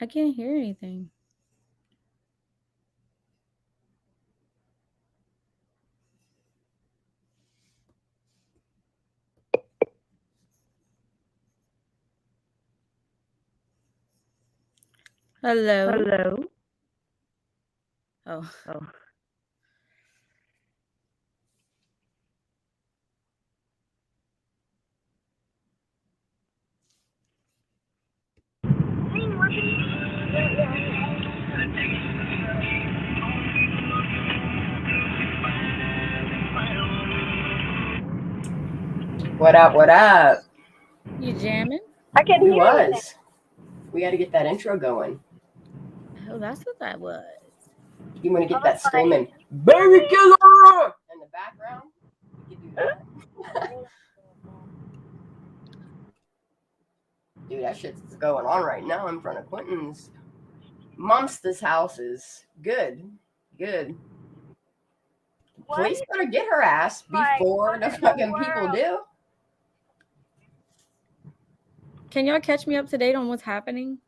I can't hear anything. Hello. Hello. Oh, Oh. What up? What up? you jamming? I can We hear you now. was. We got to get that intro going. Oh, that's what that was. You want to get I was that screaming "Baby Killer" in the background? You can do that. Dude, that shit's going on right now in front of Quinton's. Momsta's house is good. Good. Police better get her ass before the fucking people do. Can y'all catch me up to date on what's happening?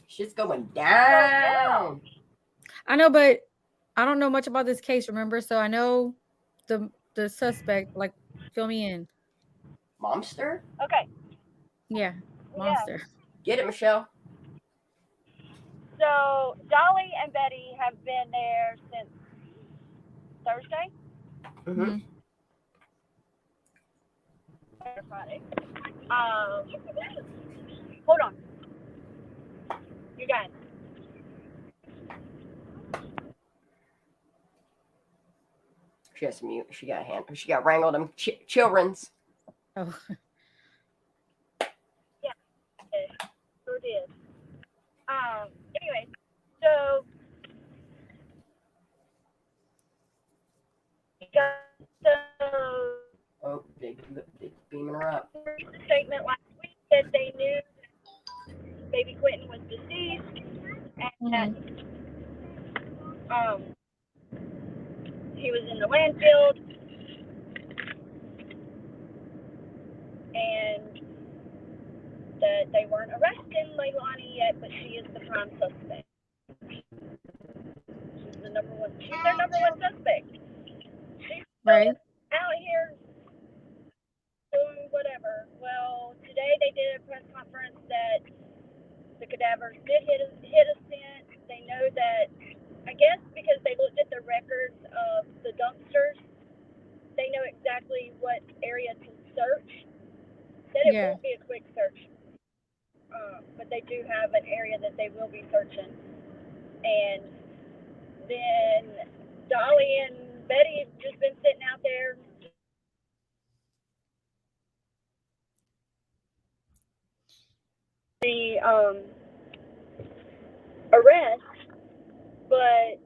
Shit's going down. I know, but I don't know much about this case, remember? So I know the suspect, like, fill me in. Momster? Okay. Yeah, Yeah. monster. Get it, Michelle. So Dolly and Betty have been there since Thursday. Mm-hmm. Friday. Hold on. You guys. She has to mute. She got wrangled them children's. Oh, Yeah. Sure did. Anyway, so Oh, they beaming her up. statement last week that they knew that baby Quinton was deceased and that he was in the landfill and that they weren't arresting Leilani yet, but she is the prime suspect. She's their number one suspect. She's right. out here doing whatever. Well, today they did a press conference that the cadavers did hit a scent. They know that, I guess because they looked at the records of the dumpsters, they know exactly what area to search. That it Yeah. won't be a quick search, but they do have an area that they will be searching. And then Dolly and Betty have just been sitting out there. The arrest, but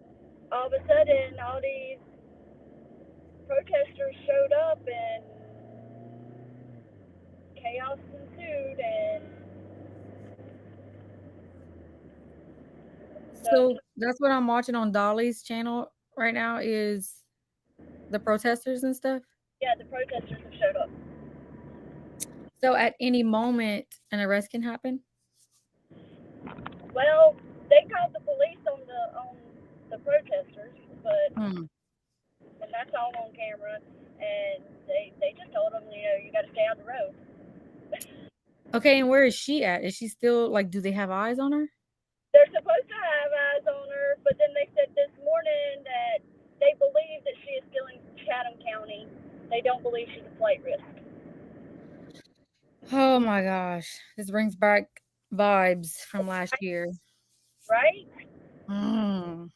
all of a sudden, all these protesters showed up and chaos ensued, and so So that's what I'm watching on Dolly's channel right now is the protesters and stuff. yeah, the protesters have showed up. So at any moment, an arrest can happen. Well, they called the police on the protesters, but and that's all on camera, and they just told them, you got to stay on the road. Okay, and where is she at? Is she still like? Do they have eyes on her? They're supposed to have eyes on her, but then they said this morning that they believe that she is still in Chatham County. They don't believe she's a flight risk. Oh my gosh, this brings back vibes from last year. Right? Mm.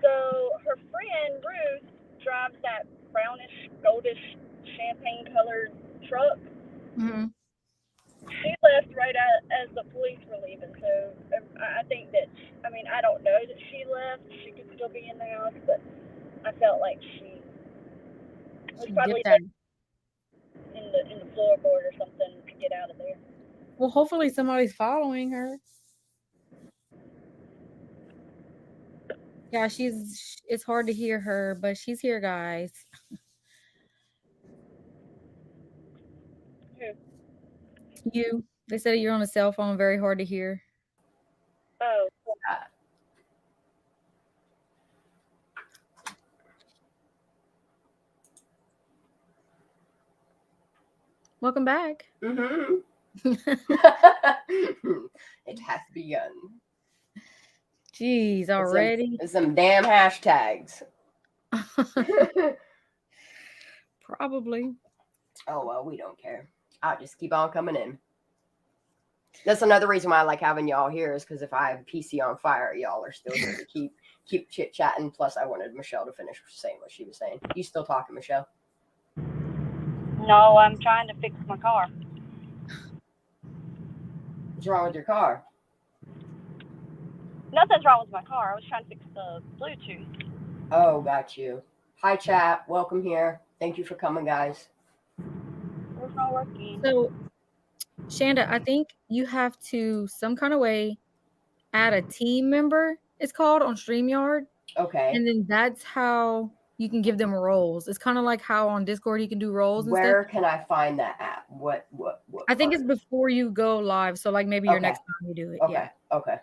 So her friend Ruth drives that brownish, goldish, champagne-colored truck. Mm-hmm. She left right as the police were leaving. So I think that, I don't know that she left. She could still be in the house, but I felt like she was She probably dipped out. in the floorboard or something to get out of there. Well, hopefully somebody's following her. Yeah, it's hard to hear her, but she's here, guys. Who? You. They said you're on a cell phone, very hard to hear. Oh. Welcome back. Mm-hmm. It has begun. Jeez, already? It's some damn hashtags. Probably. Oh, well, we don't care. I'll just keep on coming in. That's another reason why I like having y'all here is because if I have PC on fire, y'all are still here to keep chit-chatting. Plus, I wanted Michelle to finish saying what she was saying. You still talking, Michelle? No, I'm trying to fix my car. What's wrong with your car? Nothing's wrong with my car. I was trying to fix the Bluetooth. Oh, got you. Hi, chat. Welcome here. Thank you for coming, guys. It's not working. So, Shanda, I think you have to some kind of way add a team member, it's called, on StreamYard. Okay. And then that's how you can give them roles. It's kind of like how on Discord you can do roles and Where stuff. can I find that app? What I think part? it's before you go live. So like maybe your next time you do it. Okay. Yeah. Okay.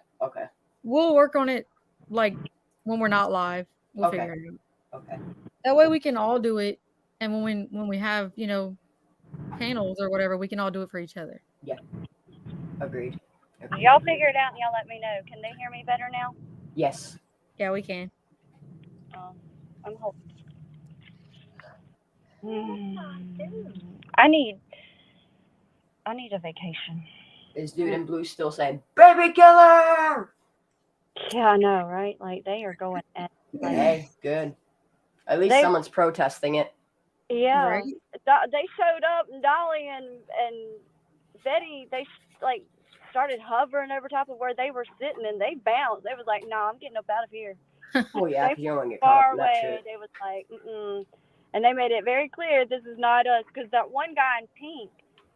We'll work on it like when we're not live. We'll Okay. figure it out. Okay. That way we can all do it. And when we have, panels or whatever, we can all do it for each other. Yeah. Agreed. Y'all figure it out and y'all let me know. Can they hear me better now? Yes. Yeah, we can. I'm hoping. I need a vacation. Is dude in blue still saying "baby killer"? Yeah, I know, right? Like they are going at. Like, Hey, good. At least someone's protesting it. Yeah, right? They showed up, and Dolly and Betty, they like started hovering over top of where they were sitting, and they bounced. They was like, "Nah, I'm getting up out of here." Oh yeah, because you don't want to get Far caught up in that away. shit. They was like, and they made it very clear this is not us. Because that one guy in pink,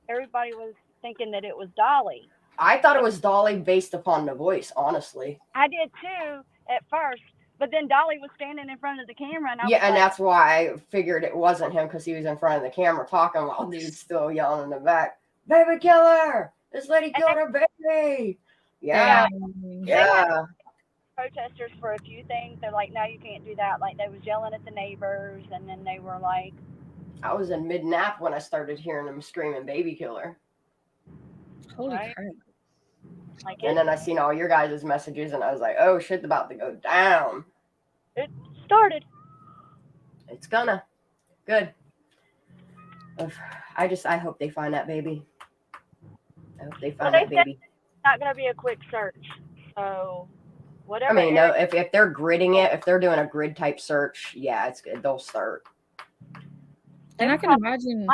everybody was thinking that it was Dolly. I thought it was Dolly based upon the voice, honestly. I did too at first, but then Dolly was standing in front of the camera, and that's why I figured it wasn't him because he was in front of the camera talking while dude's still yelling in the back, "Baby killer! This lady killed her baby!" Yeah. Protesters for a few things. They're like, "No, you can't do that." Like they was yelling at the neighbors, and then they were like, I was in mid-nap when I started hearing them screaming "baby killer." Holy crap. And then I seen all your guys' messages, and I was like, "Oh, shit's about to go down." It started. It's gonna. Good. I hope they find that baby. I hope they find that baby. It's not gonna be a quick search. So, whatever. I mean, no, if they're gridding it, if they're doing a grid type search, yeah, it's good. They'll start. And I can imagine.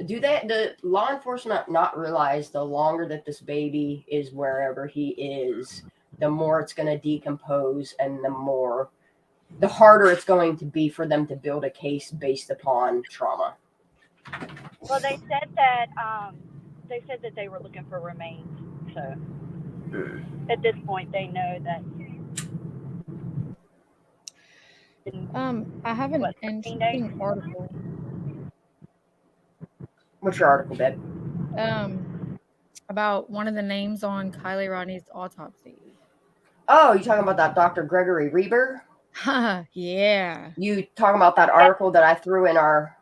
Do the law enforcement not realize the longer that this baby is wherever he is, the more it's going to decompose and the harder it's going to be for them to build a case based upon trauma? Well, they said that they were looking for remains. So at this point, they know that. I have an interesting article. What's your article, babe? About one of the names on Kiely Rodni's autopsy. Oh, you talking about that Dr. Gregory Reiber? Yeah. You talking about that article that I threw in our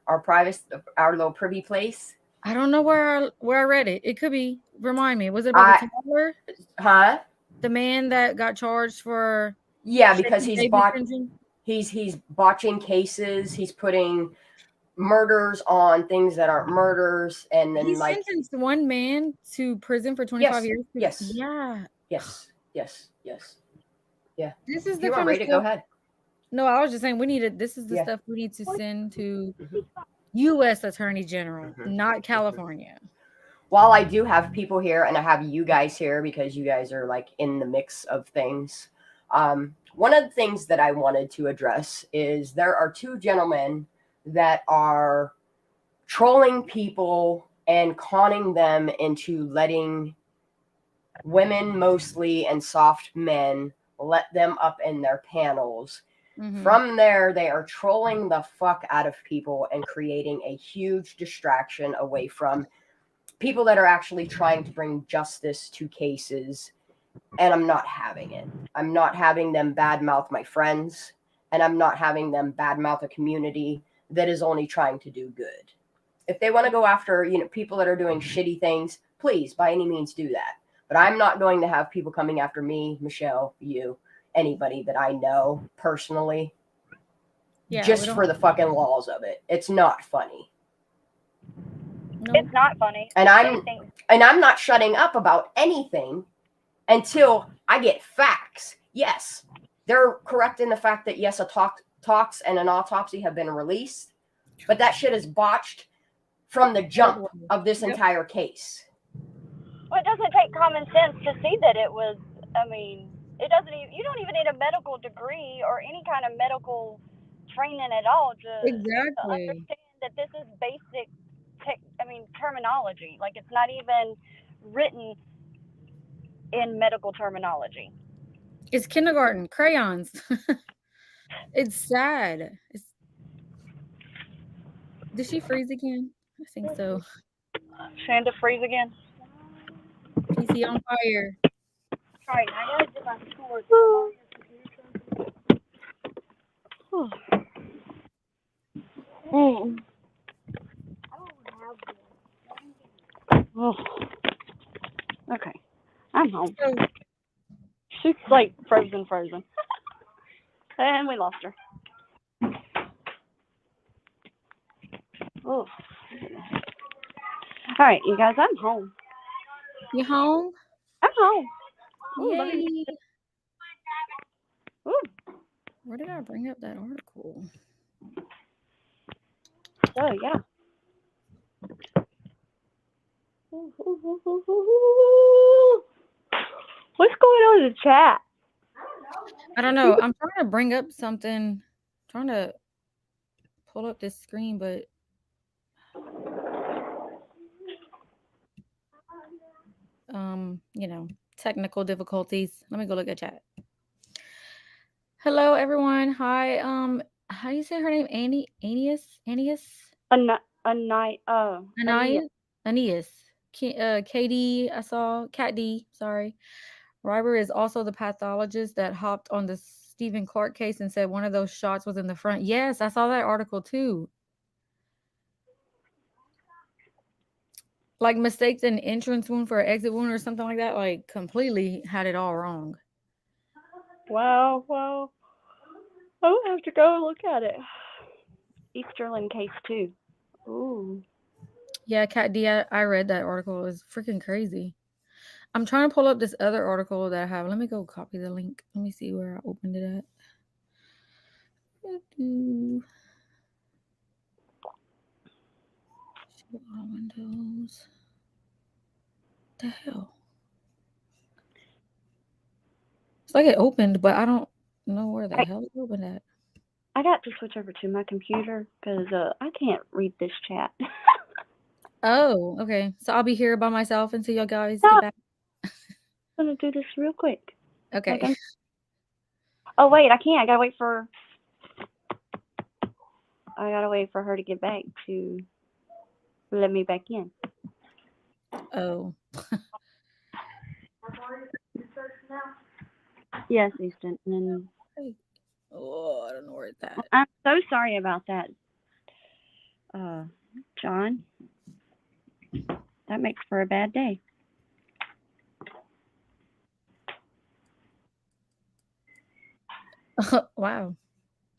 little privy place? I don't know where I read it. It could be. Remind me. Was it about the toddler? Huh? The man that got charged for. Yeah, because he's botching cases. He's putting murders on things that aren't murders, and then he sentenced one man to prison for 25 years. Yes. Yeah. Yes. Yeah. This is if you want to read it, go ahead. No, I was just saying this is the stuff we need to send to U.S. Attorney General, not California. While I do have people here, and I have you guys here because you guys are like in the mix of things. One of the things that I wanted to address is there are two gentlemen that are trolling people and conning them into letting women mostly and soft men let them up in their panels. From there, they are trolling the fuck out of people and creating a huge distraction away from people that are actually trying to bring justice to cases, and I'm not having it. I'm not having them badmouth my friends, and I'm not having them badmouth a community that is only trying to do good. If they want to go after, people that are doing shitty things, please, by any means, do that. But I'm not going to have people coming after me, Michelle, you, anybody that I know personally, just for the fucking laws of it. It's not funny. No. It's not funny. And I'm not shutting up about anything until I get facts. Yes, they're correct in the fact that, yes, a talks and an autopsy have been released, but that shit is botched from the jump of this entire case. Well, it doesn't take common sense to see that it was, it doesn't even, you don't even need a medical degree or any kind of medical training at all to understand that this is basic terminology. Like, it's not even written in medical terminology. It's kindergarten crayons. It's sad. Did she freeze again? I think so. Shanda freeze again? PC on fire. All right, I gotta do my schoolwork. Okay, I'm home. She's like frozen. And we lost her. Oh. All right, you guys, I'm home. You home? I'm home. Yay. Ooh. Where did I bring up that article? Oh, yeah. What's going on in the chat? I don't know. I'm trying to bring up something. Trying to pull up this screen, but technical difficulties. Let me go look at chat. Hello, everyone. Hi. How do you say her name? Aeneas? Aeneas. KD, I saw. Cat D, sorry. Reiber is also the pathologist that hopped on the Stephen Clark case and said one of those shots was in the front. Yes, I saw that article too. Like mistakes an entrance wound for an exit wound or something like that. Like completely had it all wrong. Wow. I'll have to go look at it. Easterlin case too. Ooh. Yeah, Cat D, I read that article. It was freaking crazy. I'm trying to pull up this other article that I have. Let me go copy the link. Let me see where I opened it at. Show all windows. The hell? It's like it opened, but I don't know where the hell it opened at. I got to switch over to my computer because I can't read this chat. Oh, okay. So I'll be here by myself until y'all guys get back. I'm going to do this real quick. Okay. Oh, wait, I can't. I got to wait for her to get back to let me back in. Oh. Yes, Easton. And oh, I don't know where it's at. I'm so sorry about that, John. That makes for a bad day. Wow.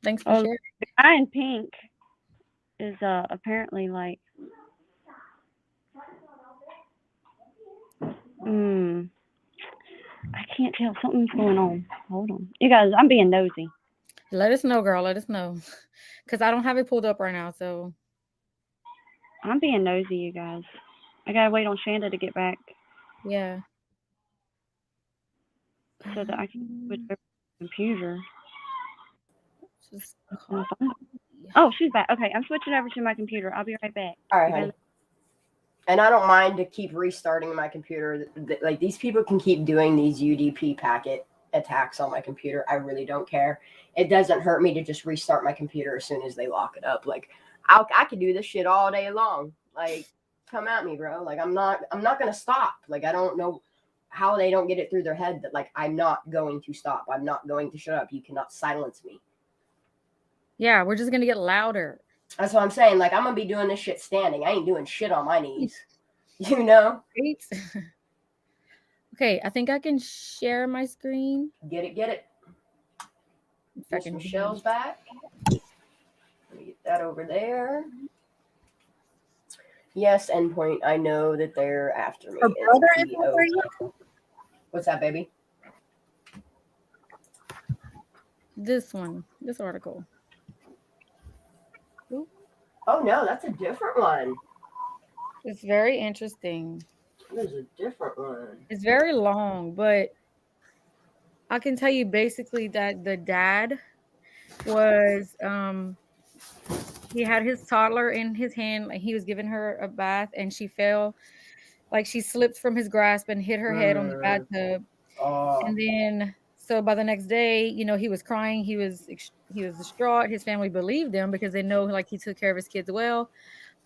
Thanks for sharing. The guy in pink is apparently like I can't tell. Something's going on. Hold on. You guys, I'm being nosy. Let us know, girl. Let us know. Because I don't have it pulled up right now, so. I'm being nosy, you guys. I got to wait on Shanda to get back. Yeah. So that I can switch over to the computer. Oh, she's back. Okay, I'm switching over to my computer. I'll be right back. All right, honey. And I don't mind to keep restarting my computer. Like, these people can keep doing these UDP packet attacks on my computer. I really don't care. It doesn't hurt me to just restart my computer as soon as they lock it up. Like, I could do this shit all day long. Like, come at me, bro. Like I'm not gonna stop. Like I don't know how they don't get it through their head that like I'm not going to stop. I'm not going to shut up. You cannot silence me. Yeah, we're just gonna get louder. That's what I'm saying. Like I'm gonna be doing this shit standing. I ain't doing shit on my knees. You know? Right? Okay, I think I can share my screen. Get it. If I Miss can Michelle's back. Let me get that over there. Yes, endpoint. I know that they're after me. Her brother is NPO. over you? What's that, baby? this article. Ooh, Oh no, that's a different one. it's very interesting. There's a different one. It's very long, but I can tell you basically that the dad was he had his toddler in his hand, like he was giving her a bath and she fell, like she slipped from his grasp and hit her head on the bathtub. Oh. And then so by the next day, you know, he was crying, he was distraught. His family believed him because they know like he took care of his kids well.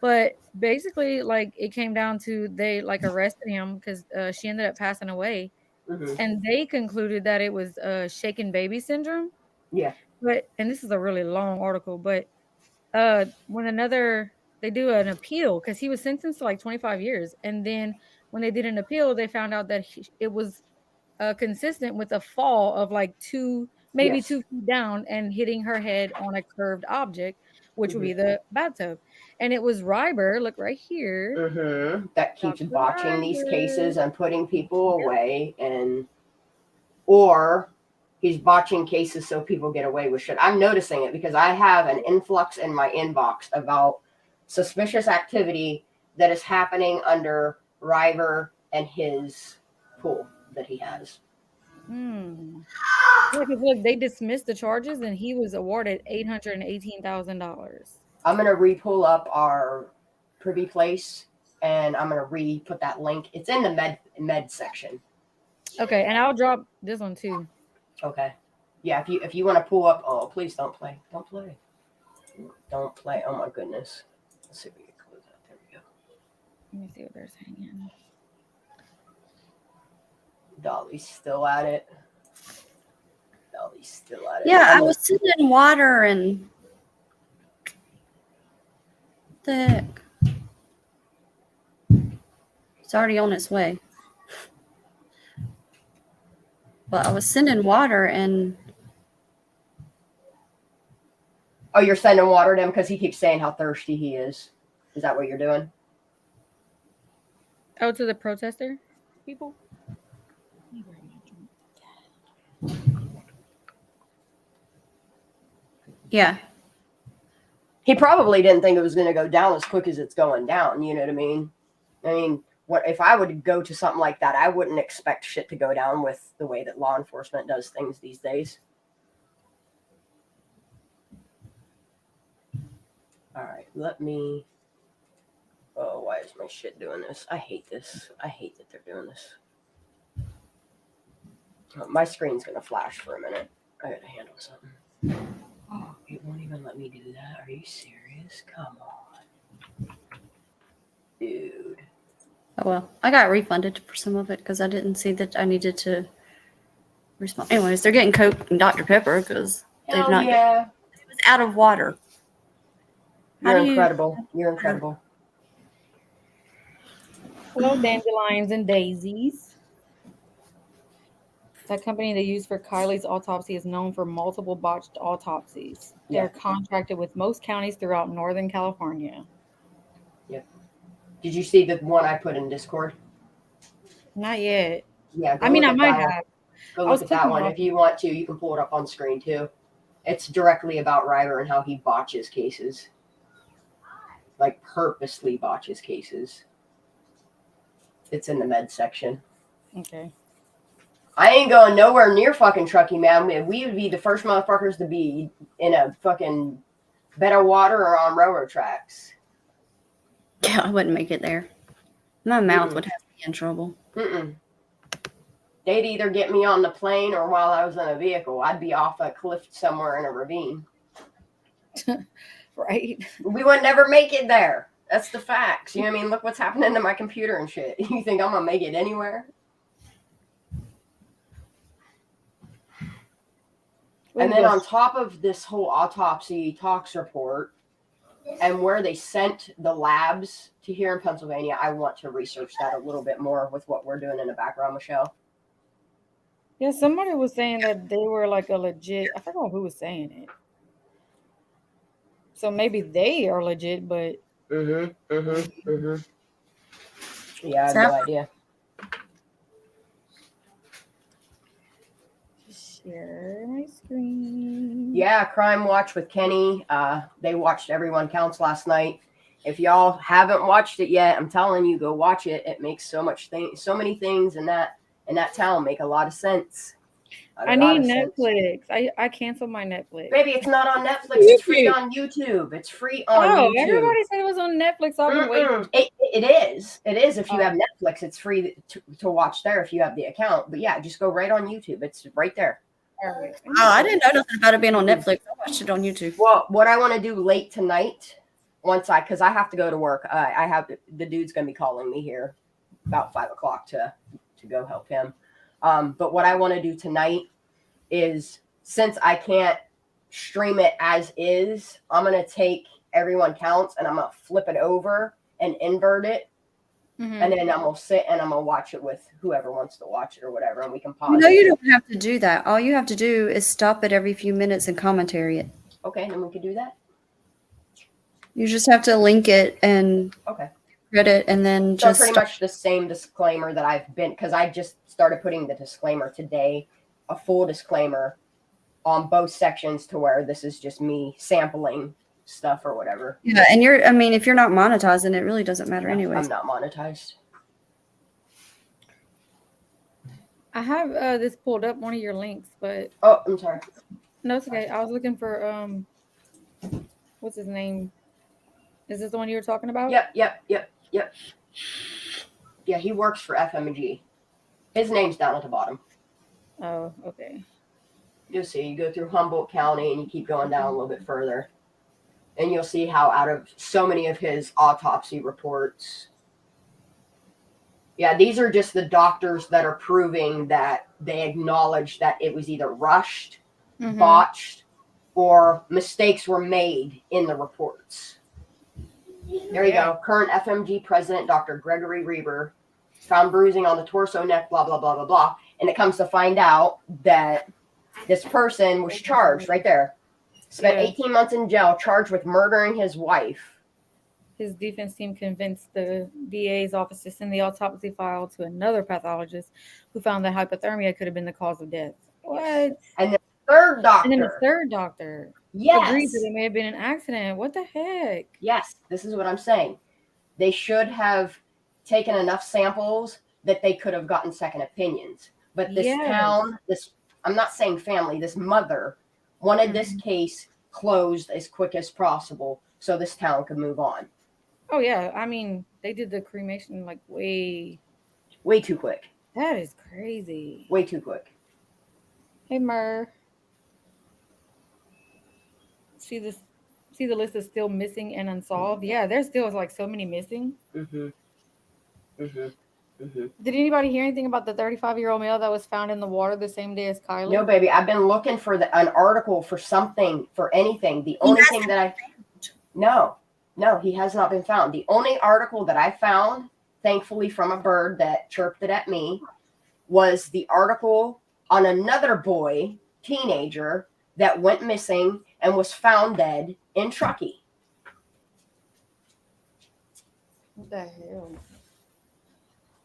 But basically, like it came down to they like arrested him because she ended up passing away, and they concluded that it was shaken baby syndrome. Yeah. But and this is a really long article, but when they do an appeal because he was sentenced to like 25 years, and then when they did an appeal, they found out that it was consistent with a fall of like maybe Yes. 2 feet down and hitting her head on a curved object, which would be the bathtub. And it was Reiber, look right here. That keeps Dr. botching these Reiber. cases and putting people away, or he's botching cases so people get away with shit. I'm noticing it because I have an influx in my inbox about suspicious activity that is happening under Reiber and his pool that he has. Yeah, because look, they dismissed the charges and he was awarded $818,000. I'm gonna re-pull up our privy place and I'm gonna re-put that link. It's in the med section. Okay, and I'll drop this one too. Okay. Yeah, if you want to pull up, oh please don't play. Don't play. Oh my goodness. Let's see if we can close out. There we go. Let me see what they're saying. Dolly's still at it. Yeah, I was sitting in water and thick. It's already on its way. But I was sending water and Oh, you're sending water to him because he keeps saying how thirsty he is. Is that what you're doing? Oh, to the protester people? yeah. He probably didn't think it was going to go down as quick as it's going down. You know what I mean? I mean, what if I would go to something like that? I wouldn't expect shit to go down with the way that law enforcement does things these days. All right, let me. Oh, why is my shit doing this? I hate this. I hate that they're doing this. Oh, my screen's gonna flash for a minute. I gotta handle something. Oh, it won't even let me do that. Are you serious? Come on, dude. Oh well, I got refunded for some of it because I didn't see that I needed to respond. Anyways, they're getting Coke and Dr. Pepper because they've not. Yeah. It was out of water. You're incredible. You're incredible. Hello, dandelions and daisies. That company they use for Kiely's autopsy is known for multiple botched autopsies. They're contracted with most counties throughout Northern California. Yep. Did you see the one I put in Discord? Not yet. Yeah. I mean, I might have. Go look at that one. If you want to, you can pull it up on screen too. It's directly about Reiber and how he botches cases. Like purposely botches cases. It's in the med section. Okay. I ain't going nowhere near fucking Truckee, man. We would be the first motherfuckers to be in a fucking bed of water or on railroad tracks. Yeah, I wouldn't make it there. My mouth would have me in trouble. They'd either get me on the plane or while I was in a vehicle. I'd be off a cliff somewhere in a ravine. Right. We would never make it there. That's the facts. You know what I mean? Look what's happening to my computer and shit. You think I'm gonna make it anywhere? And then on top of this whole autopsy talks report and where they sent the labs to here in Pennsylvania, I want to research that a little bit more with what we're doing in the background, Michelle. Yeah, somebody was saying that they were like a legit. I forgot who was saying it. So maybe they are legit, but Yeah, I have no idea. Share my screen. Yeah, Crime Watch with Kenny. They watched Everyone Counts last night. If y'all haven't watched it yet, I'm telling you, go watch it. It makes so many things in that town make a lot of sense. I need Netflix. I canceled my Netflix. Baby, it's not on Netflix. It's free on YouTube. It's free on YouTube. Everybody said it was on Netflix. I've been waiting. It is. It is. If you have Netflix, it's free to watch there if you have the account. But yeah, just go right on YouTube. It's right there. Right. Oh, I didn't know nothing about it being on Netflix. I watched it on YouTube. Well, what I want to do late tonight, because I have to go to work. I have the dude's going to be calling me here about 5 o'clock to go help him. But what I want to do tonight is, since I can't stream it as is, I'm going to take Everyone Counts and I'm going to flip it over and invert it. Mm-hmm. And then I'm going to sit and I'm going to watch it with whoever wants to watch it or whatever. And we can pause. No, you don't have to do that. All you have to do is stop it every few minutes and commentary it. Okay, then we can do that. You just have to link it and read it, and then so pretty much the same disclaimer that I've been, because I just started putting the disclaimer today, a full disclaimer on both sections, to where this is just me sampling stuff or whatever. Yeah, and if you're not monetizing, it really doesn't matter anyway. I'm not monetized. I have this pulled up, one of your links, but I'm sorry. No, it's okay. I was looking for what's his name? Is this the one you were talking about? Yep. Yeah, he works for FMG. His name's down at the bottom. Oh, okay. You'll see. You go through Humboldt County and you keep going down a little bit further. And you'll see how out of so many of his autopsy reports. Yeah, these are just the doctors that are proving that they acknowledge that it was either rushed, botched, or mistakes were made in the reports. There you go. Current FMG president, Dr. Gregory Reiber, found bruising on the torso, neck, blah, blah, blah, blah, blah. And it comes to find out that this person was charged right there. Spent 18 months in jail, charged with murdering his wife. His defense team convinced the DA's office to send the autopsy file to another pathologist who found that hypothermia could have been the cause of death. What? And the third doctor. Yes. Agrees that it may have been an accident. What the heck? Yes, this is what I'm saying. They should have taken enough samples that they could have gotten second opinions. But this town, I'm not saying family, this mother wanted this case closed as quick as possible so this town could move on. Oh, yeah. I mean, they did the cremation like way too quick. That is crazy. Way too quick. Hey, Mur. See the list is still missing and unsolved? Yeah, there's still like so many missing. Did anybody hear anything about the 35-year-old male that was found in the water the same day as Kiely? No, baby. I've been looking for an article for something, for anything. The only thing that No, he has not been found. The only article that I found, thankfully from a bird that chirped it at me, was the article on another boy, teenager, that went missing and was found dead in Truckee. What the hell?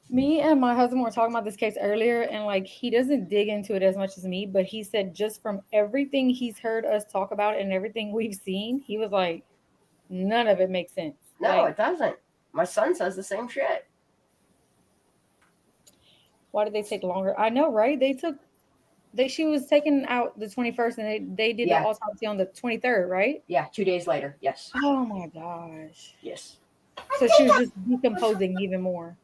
Me and my husband were talking about this case earlier, and like he doesn't dig into it as much as me, but he said just from everything he's heard us talk about and everything we've seen, he was like, none of it makes sense. No, it doesn't. My son says the same shit. Why did they take longer? I know, right? She was taken out the 21st, and they did the autopsy on the 23rd, right? Yeah, 2 days later. Yes. Oh my gosh. Yes. So she was just decomposing even more.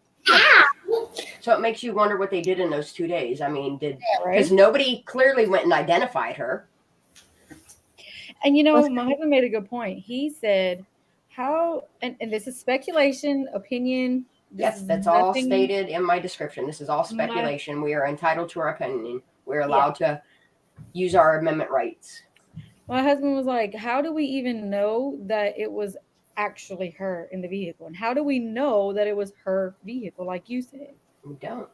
So it makes you wonder what they did in those 2 days. I mean, because nobody clearly went and identified her. And my husband made a good point. He said How and this is speculation, opinion. This Yes, is that's all nothing- stated in my description. This is all speculation. We are entitled to our opinion. We're allowed to use our amendment rights. My husband was like, how do we even know that it was actually her in the vehicle? And how do we know that it was her vehicle, like you said? We don't.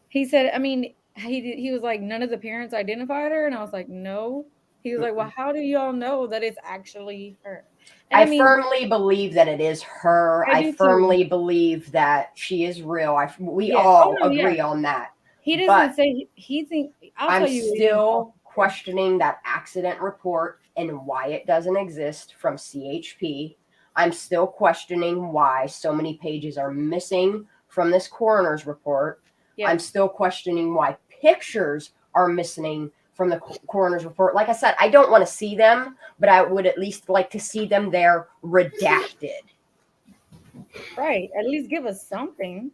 He said, I mean, he was like, none of the parents identified her. And I was like, no. He was like, well, how do y'all know that it's actually her? And I firmly believe that it is her. I firmly believe that she is real. We all agree on that. He doesn't say he think. I'm still questioning that accident report and why it doesn't exist from CHP. I'm still questioning why so many pages are missing from this coroner's report. Yeah. I'm still questioning why pictures are missing from the coroner's report. Like I said, I don't want to see them, but I would at least like to see them there redacted. Right. At least give us something.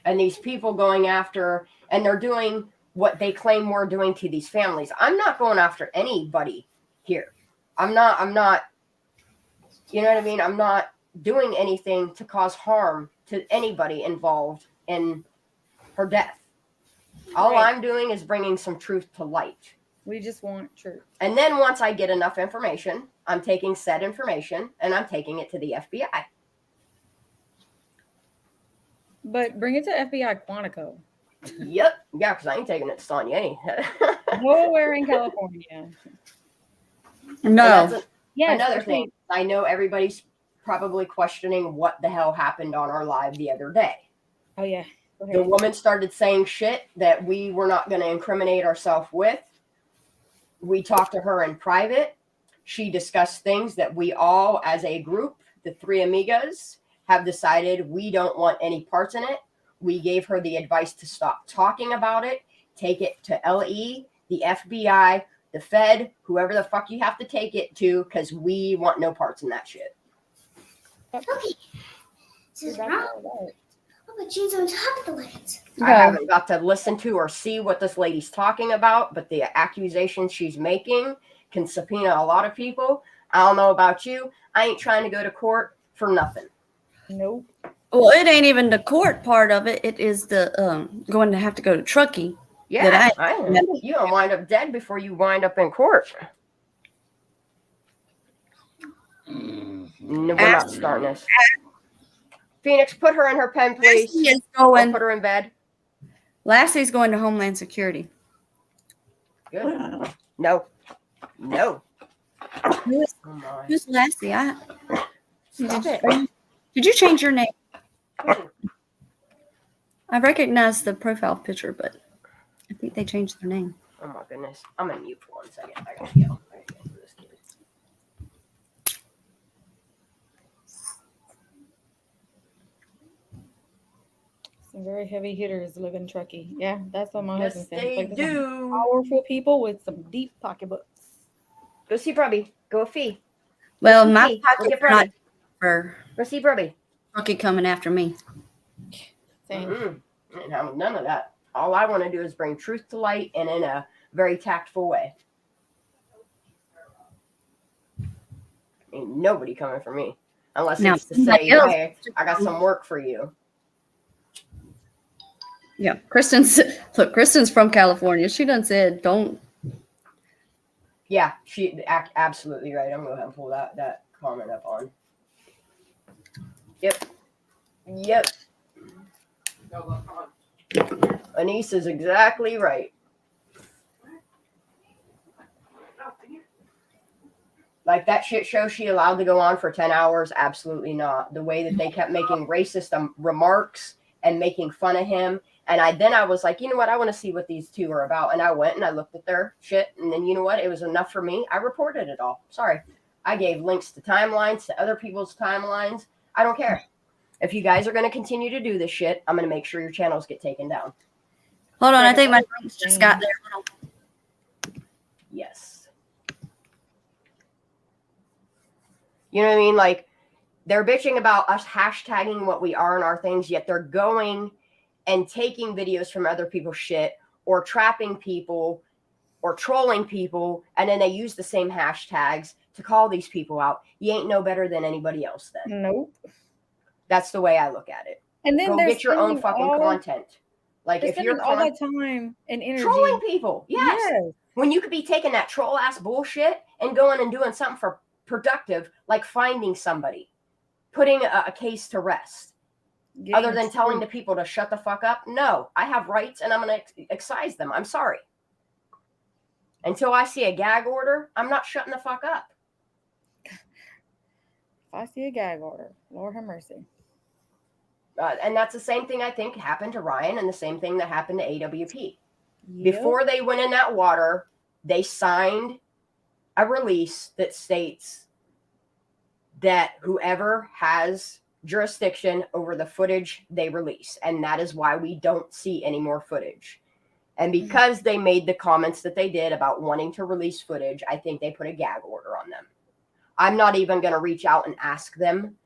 And these people going after, and they're doing what they claim we're doing to these families. I'm not going after anybody here. I'm not, you know what I mean? I'm not doing anything to cause harm to anybody involved in her death. All I'm doing is bringing some truth to light. We just want truth. And then once I get enough information, I'm taking said information and I'm taking it to the FBI. But bring it to FBI Quantico. Yep. Yeah, because I ain't taking it to Sonia. Nowhere in California. No. Another thing. I know everybody's probably questioning what the hell happened on our live the other day. Oh, yeah. The woman started saying shit that we were not going to incriminate ourselves with. We talked to her in private. She discussed things that we all, as a group, the three amigas, have decided we don't want any parts in it. We gave her the advice to stop talking about it, take it to LE, the FBI, the Fed, whoever the fuck you have to take it to, because we want no parts in that shit. Okay. This is wrong. But she's on top of the limit. I haven't got to listen to or see what this lady's talking about, but the accusations she's making can subpoena a lot of people. I don't know about you. I ain't trying to go to court for nothing. Nope. Well, it ain't even the court part of it. It is the going to have to go to Truckee. Yeah, you don't wind up dead before you wind up in court. No, we're not starting this. Phoenix, put her in her pen, please. Put her in bed. Lassie's going to Homeland Security. Good. No. Who's Lassie? Did you change your name? I recognize the profile picture, but I think they changed their name. Oh my goodness. I'm gonna mute for 1 second. I gotta go. For this kid. Some very heavy hitters live in Truckee. Yeah, that's what my husband said. They do. Powerful people with some deep pocketbooks. Go see Brubby. Go with Fee. Well, my pocket's not for Go see Brubby. Truckee coming after me. Same. None of that. All I want to do is bring truth to light and in a very tactful way. Ain't nobody coming for me. Unless it's to say, hey, I got some work for you. Yeah, Kristen's from California. She done said, don't. Yeah, she absolutely right. I'm going to go ahead and pull that comment up on. Yep. Anise is exactly right. Like that shit show she allowed to go on for 10 hours? Absolutely not. The way that they kept making racist remarks and making fun of him. And I was like, you know what? I want to see what these two are about. And I went and I looked at their shit. And then you know what? It was enough for me. I reported it all. Sorry. I gave links to timelines, to other people's timelines. I don't care. If you guys are going to continue to do this shit, I'm going to make sure your channels get taken down. Hold on. I think my drinks just got there. Yes. You know what I mean? Like, they're bitching about us hashtagging what we are in our things, yet they're going and taking videos from other people's shit or trapping people or trolling people, and then they use the same hashtags to call these people out, you ain't no better than anybody else then. Nope. That's the way I look at it. And then Go they're get your own spending fucking content. Like they're if you're spending all that time and energy trolling people, yes. Yes. When you could be taking that troll ass bullshit and going and doing something for productive, like finding somebody, putting a case to rest. Other than telling the people to shut the fuck up, no, I have rights and I'm going to excise them. I'm sorry. Until I see a gag order, I'm not shutting the fuck up. If I see a gag order, Lord have mercy. And that's the same thing I think happened to Ryan and the same thing that happened to AWP. Yep. Before they went in that water, they signed a release that states that whoever has jurisdiction over the footage they release, and that is why we don't see any more footage. And because they made the comments that they did about wanting to release footage, I think they put a gag order on them. I'm not even going to reach out and ask them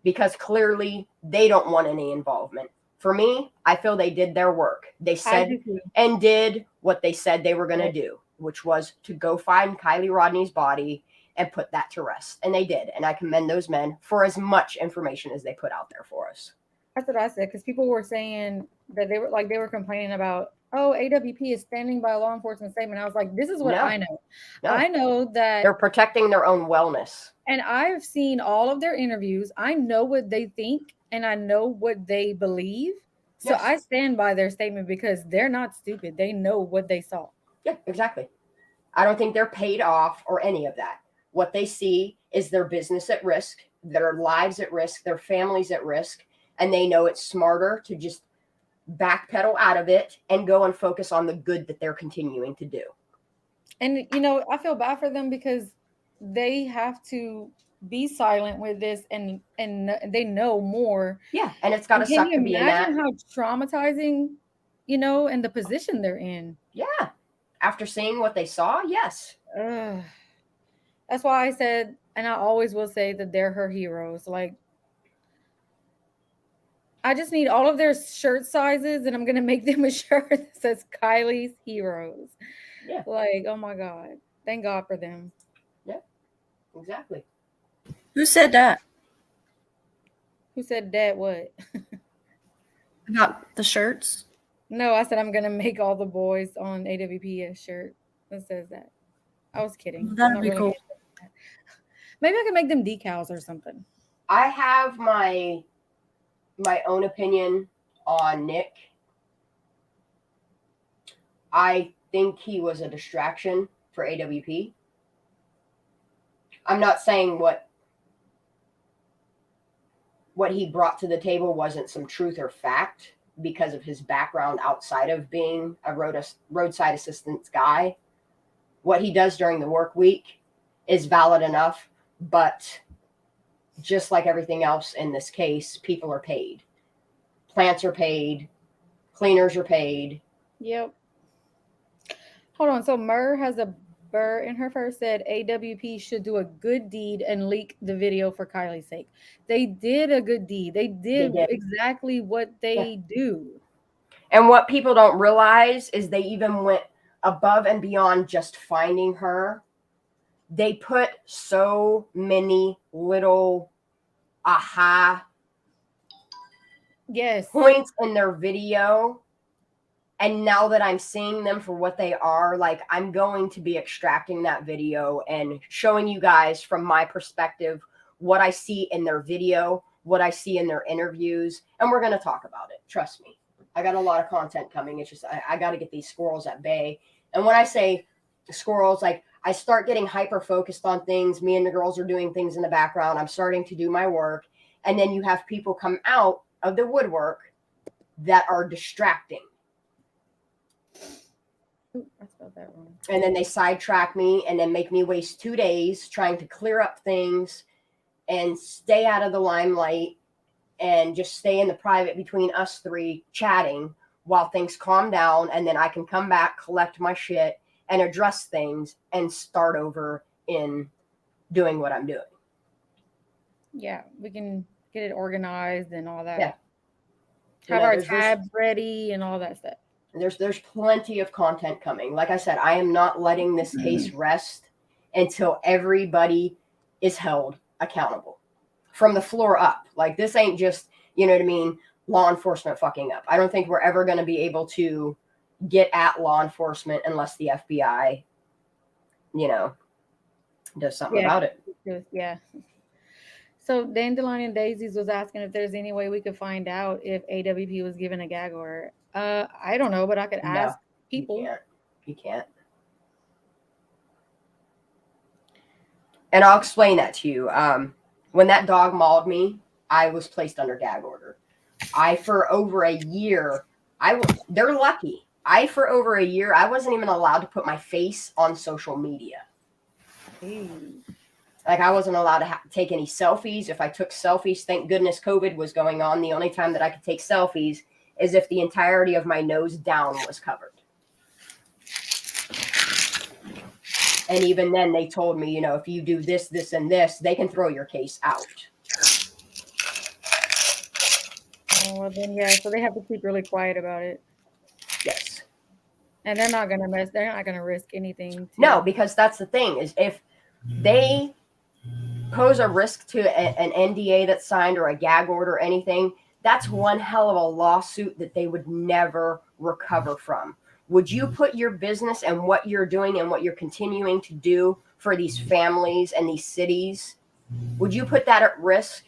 because clearly they don't want any involvement. For me, I feel they did their work. They said and did what they said they were going to do, which was to go find Kiely Rodni's body and put that to rest. And they did. And I commend those men for as much information as they put out there for us. That's what I said, because people were saying that they were complaining about, oh, AWP is standing by a law enforcement statement. I was like, this is what I know. No. I know that they're protecting their own wellness. And I've seen all of their interviews. I know what they think and I know what they believe. So I stand by their statement because they're not stupid. They know what they saw. Yeah, exactly. I don't think they're paid off or any of that. What they see is their business at risk, their lives at risk, their families at risk, and they know it's smarter to just backpedal out of it and go and focus on the good that they're continuing to do. And, you know, I feel bad for them because they have to be silent with this and they know more. Yeah, and it's got to suck to be in that. Can you imagine how traumatizing, you know, and the position they're in? Yeah. After seeing what they saw, yes. That's why I said, and I always will say that they're her heroes. Like, I just need all of their shirt sizes, and I'm going to make them a shirt that says Kiely's Heroes. Yeah. Like, oh my God. Thank God for them. Yeah, exactly. Who said that? Who said that what? About the shirts? No, I said I'm going to make all the boys on AWP a shirt that says that. I was kidding. Well, that'd be cool. Maybe I can make them decals or something. I have my own opinion on Nick. I think he was a distraction for AWP. I'm not saying what he brought to the table wasn't some truth or fact because of his background outside of being a roadside assistance guy. What he does during the work week is valid enough, but just like everything else in this case, people are paid. Plants are paid. Cleaners are paid. Yep. Hold on. So Murr has a burr in her first said AWP should do a good deed and leak the video for Kiely's sake. They did a good deed. They did exactly what they do. And what people don't realize is they even went above and beyond just finding her. They put so many little aha points in their video. And now that I'm seeing them for what they are, like, I'm going to be extracting that video and showing you guys from my perspective what I see in their video, what I see in their interviews, and we're going to talk about it. Trust me. I got a lot of content coming. It's just I got to get these squirrels at bay. And when I say squirrels, like, I start getting hyper focused on things. Me and the girls are doing things in the background. I'm starting to do my work. And then you have people come out of the woodwork that are distracting. Ooh, I spelled that wrong. And then they sidetrack me and then make me waste 2 days trying to clear up things and stay out of the limelight and just stay in the private between us three chatting while things calm down. And then I can come back, collect my shit, and address things and start over in doing what I'm doing. Yeah, we can get it organized and all that. Yeah. Have our tabs ready and all that stuff. There's plenty of content coming. Like I said, I am not letting this case rest until everybody is held accountable from the floor up. Like, this ain't just, you know what I mean, law enforcement fucking up. I don't think we're ever going to be able to get at law enforcement unless the FBI, you know, does something about it. Yeah. So Dandelion Daisies was asking if there's any way we could find out if AWP was given a gag order. I don't know, but I could ask people. You can't. And I'll explain that to you. When that dog mauled me, I was placed under gag order. For over a year, they're lucky. For over a year, I wasn't even allowed to put my face on social media. Like, I wasn't allowed to take any selfies. If I took selfies, thank goodness COVID was going on. The only time that I could take selfies is if the entirety of my nose down was covered. And even then, they told me, you know, if you do this, this, and this, they can throw your case out. Oh, well, then, yeah, so they have to keep really quiet about it. Yes. And they're not going to risk anything. No, because that's the thing, is if they pose a risk to an NDA that's signed or a gag order or anything, that's one hell of a lawsuit that they would never recover from. Would you put your business and what you're doing and what you're continuing to do for these families and these cities, would you put that at risk?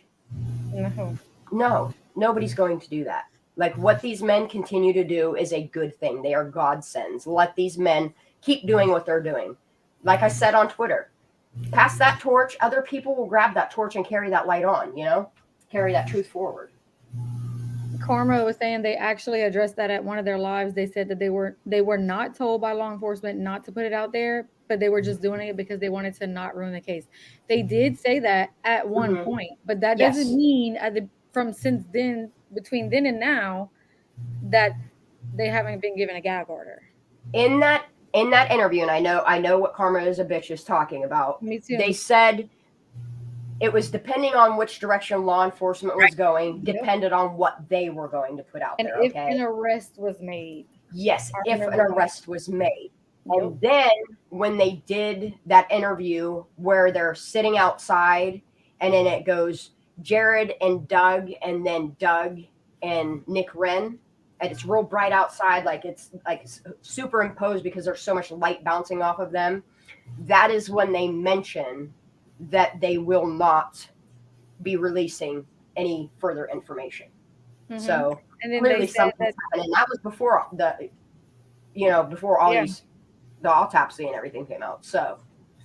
No, nobody's going to do that. Like, what these men continue to do is a good thing. They are godsends. Let these men keep doing what they're doing. Like I said on Twitter, pass that torch. Other people will grab that torch and carry that light on, you know, carry that truth forward. Karma was saying they actually addressed that at one of their lives. They said that they were not told by law enforcement not to put it out there, but they were just doing it because they wanted to not ruin the case. They did say that at one point, but that doesn't mean between then and now, that they haven't been given a gag order. In that interview, and I know what Karma is a bitch is talking about. Me too. They said it was depending on which direction law enforcement was going, depended on what they were going to put out there. And if an arrest was made. Yes, if an arrest was made. And then when they did that interview where they're sitting outside, and then it goes JRod and Doug, and then Doug and Nick Wren, and it's real bright outside, like it's superimposed because there's so much light bouncing off of them. That is when they mention that they will not be releasing any further information. So and then clearly something's happening. That was before before all these, the autopsy and everything came out. So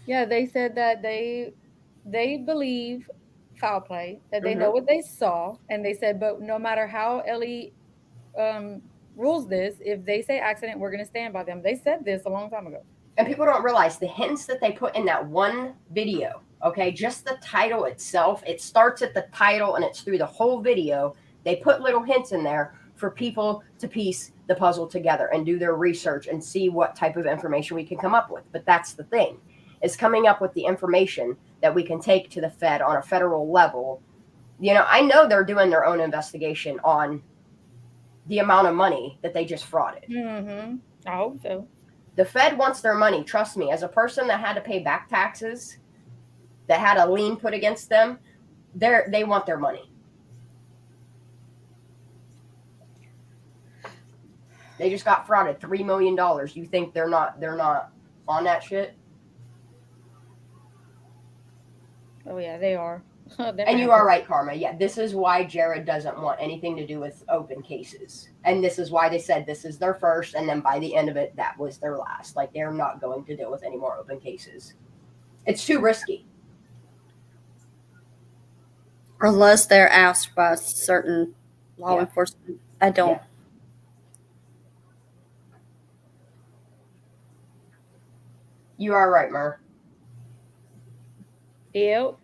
yeah, they said that they believe foul play, that they know what they saw, and they said, but no matter how Ellie rules this, if they say accident, we're going to stand by them. They said this a long time ago. And people don't realize the hints that they put in that one video. Okay, just the title itself, it starts at the title and it's through the whole video. They put little hints in there for people to piece the puzzle together and do their research and see what type of information we can come up with. But that's the thing, is coming up with the information that we can take to the Fed on a federal level. You know, I know they're doing their own investigation on the amount of money that they just frauded. I hope so. The Fed wants their money. Trust me, as a person that had to pay back taxes, that had a lien put against them, they want their money. They just got frauded $3 million. You think they're not on that shit? Oh yeah, they are. And you are right, Karma. Yeah, this is why JRod doesn't want anything to do with open cases. And this is why they said this is their first, and then by the end of it, that was their last. Like, they're not going to deal with any more open cases. It's too risky. Unless they're asked by certain law enforcement. I don't. Yeah. You are right, Mer. Yep.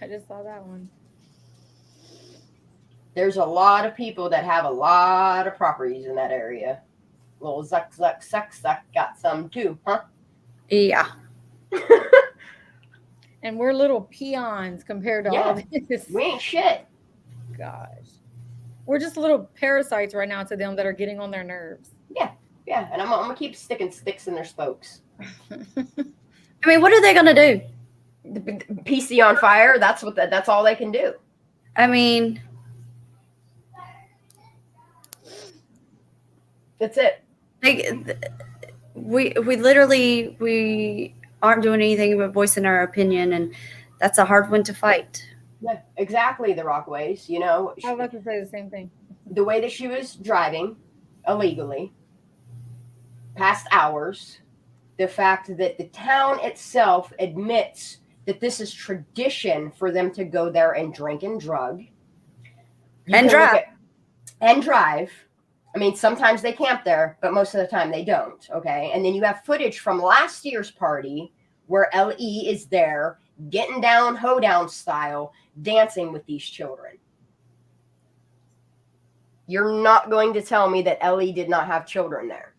I just saw that one. There's a lot of people that have a lot of properties in that area. Little Zuck got some too, huh? Yeah. And we're little peons compared to all this. We ain't shit. Gosh. We're just little parasites right now to them that are getting on their nerves. Yeah. And I'm going to keep sticking sticks in their spokes. I mean, what are they going to do? The PC on fire. That's all they can do. I mean, That's it. We literally we aren't doing anything but voicing our opinion, and that's a hard one to fight. Yeah, exactly. The Rockaways, you know, I was about to say the same thing. the way that she was driving illegally, past hours, the fact that the town itself admits that this is tradition for them to go there and drink and drug. And drive. And drive. I mean, sometimes they camp there, but most of the time they don't, okay? And then you have footage from last year's party where LE is there, getting down hoedown style, dancing with these children. You're not going to tell me that LE did not have children there.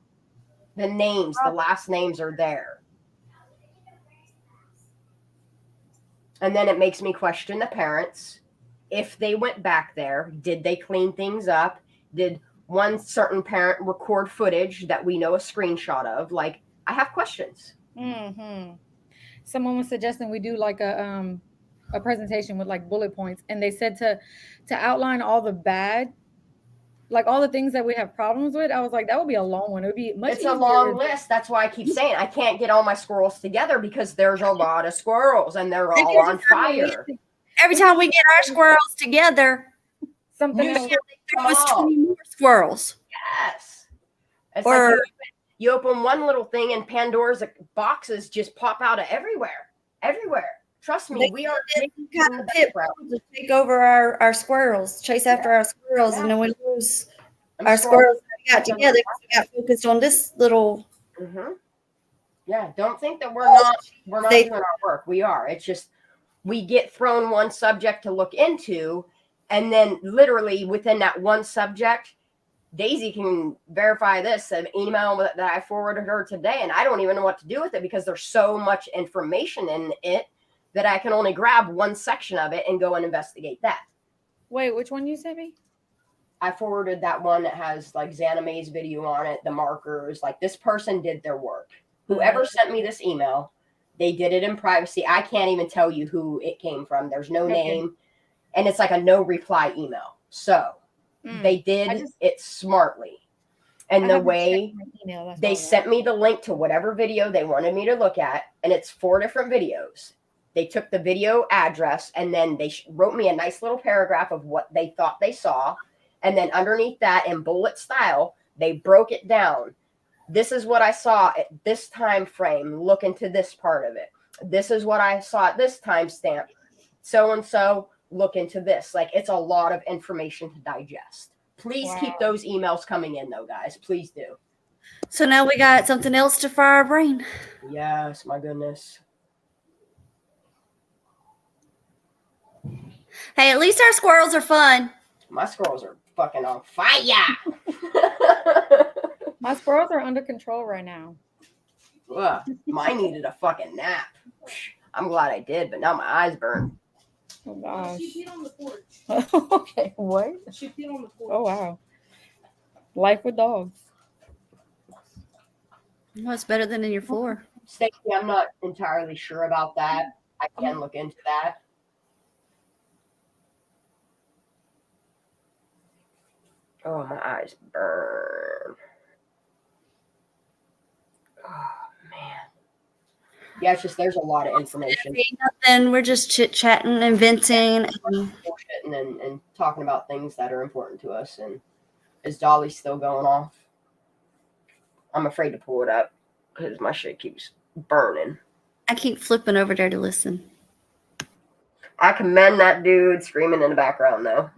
The names, the last names are there. And then it makes me question the parents. If they went back there, did they clean things up? Did one certain parent record footage that we know a screenshot of? Like, I have questions. Mm-hmm. Someone was suggesting we do like a presentation with like bullet points, and they said to outline all the bad, like all the things that we have problems with. I was like, that would be a long one. It would be much. It's a long list. That's why I keep saying I can't get all my squirrels together because there's a lot of squirrels and they're all on fire. Every time we get our squirrels together, something else. There was 20 more squirrels. Yes. It's Or like you open one little thing and Pandora's boxes just pop out of everywhere. Everywhere. Trust me, we are kind of pit to take over our squirrels, chase after our squirrels, and then we lose our squirrels that we got together because we got focused on this little. Yeah, don't think that we're not doing our work. We are. It's just we get thrown one subject to look into, and then literally within that one subject, Daisy can verify this, an email that I forwarded her today, and I don't even know what to do with it because there's so much information in it that I can only grab one section of it and go and investigate that. Wait, which one you sent me? I forwarded that one that has like Xana May's video on it, the markers, like this person did their work. Whoever sent me this email, they did it in privacy. I can't even tell you who it came from. There's no name. And it's like a no reply email. So they did it smartly. And the way they sent me the link to whatever video they wanted me to look at, and it's 4 different videos. They took the video address and then they wrote me a nice little paragraph of what they thought they saw. And then underneath that in bullet style, they broke it down. This is what I saw at this time frame. Look into this part of it. This is what I saw at this timestamp. So-and-so, look into this. Like, it's a lot of information to digest. Please keep those emails coming in, though, guys. Please do. So now we got something else to fry our brain. Yes, my goodness. Hey, at least our squirrels are fun. My squirrels are fucking on fire. My squirrels are under control right now. Ugh, mine needed a fucking nap. I'm glad I did, but now my eyes burn. Oh gosh. She peed on the porch. Okay, what? She peed on the porch. Oh wow. Life with dogs. Well, it's better than in your floor. Stacey, I'm not entirely sure about that. I can look into that. Oh, my eyes burn. Oh, man. Yeah, it's just there's a lot of information. Nothing. We're just chit-chatting and venting. And talking about things that are important to us. And is Dolly still going off? I'm afraid to pull it up because my shit keeps burning. I keep flipping over there to listen. I commend that dude screaming in the background, though.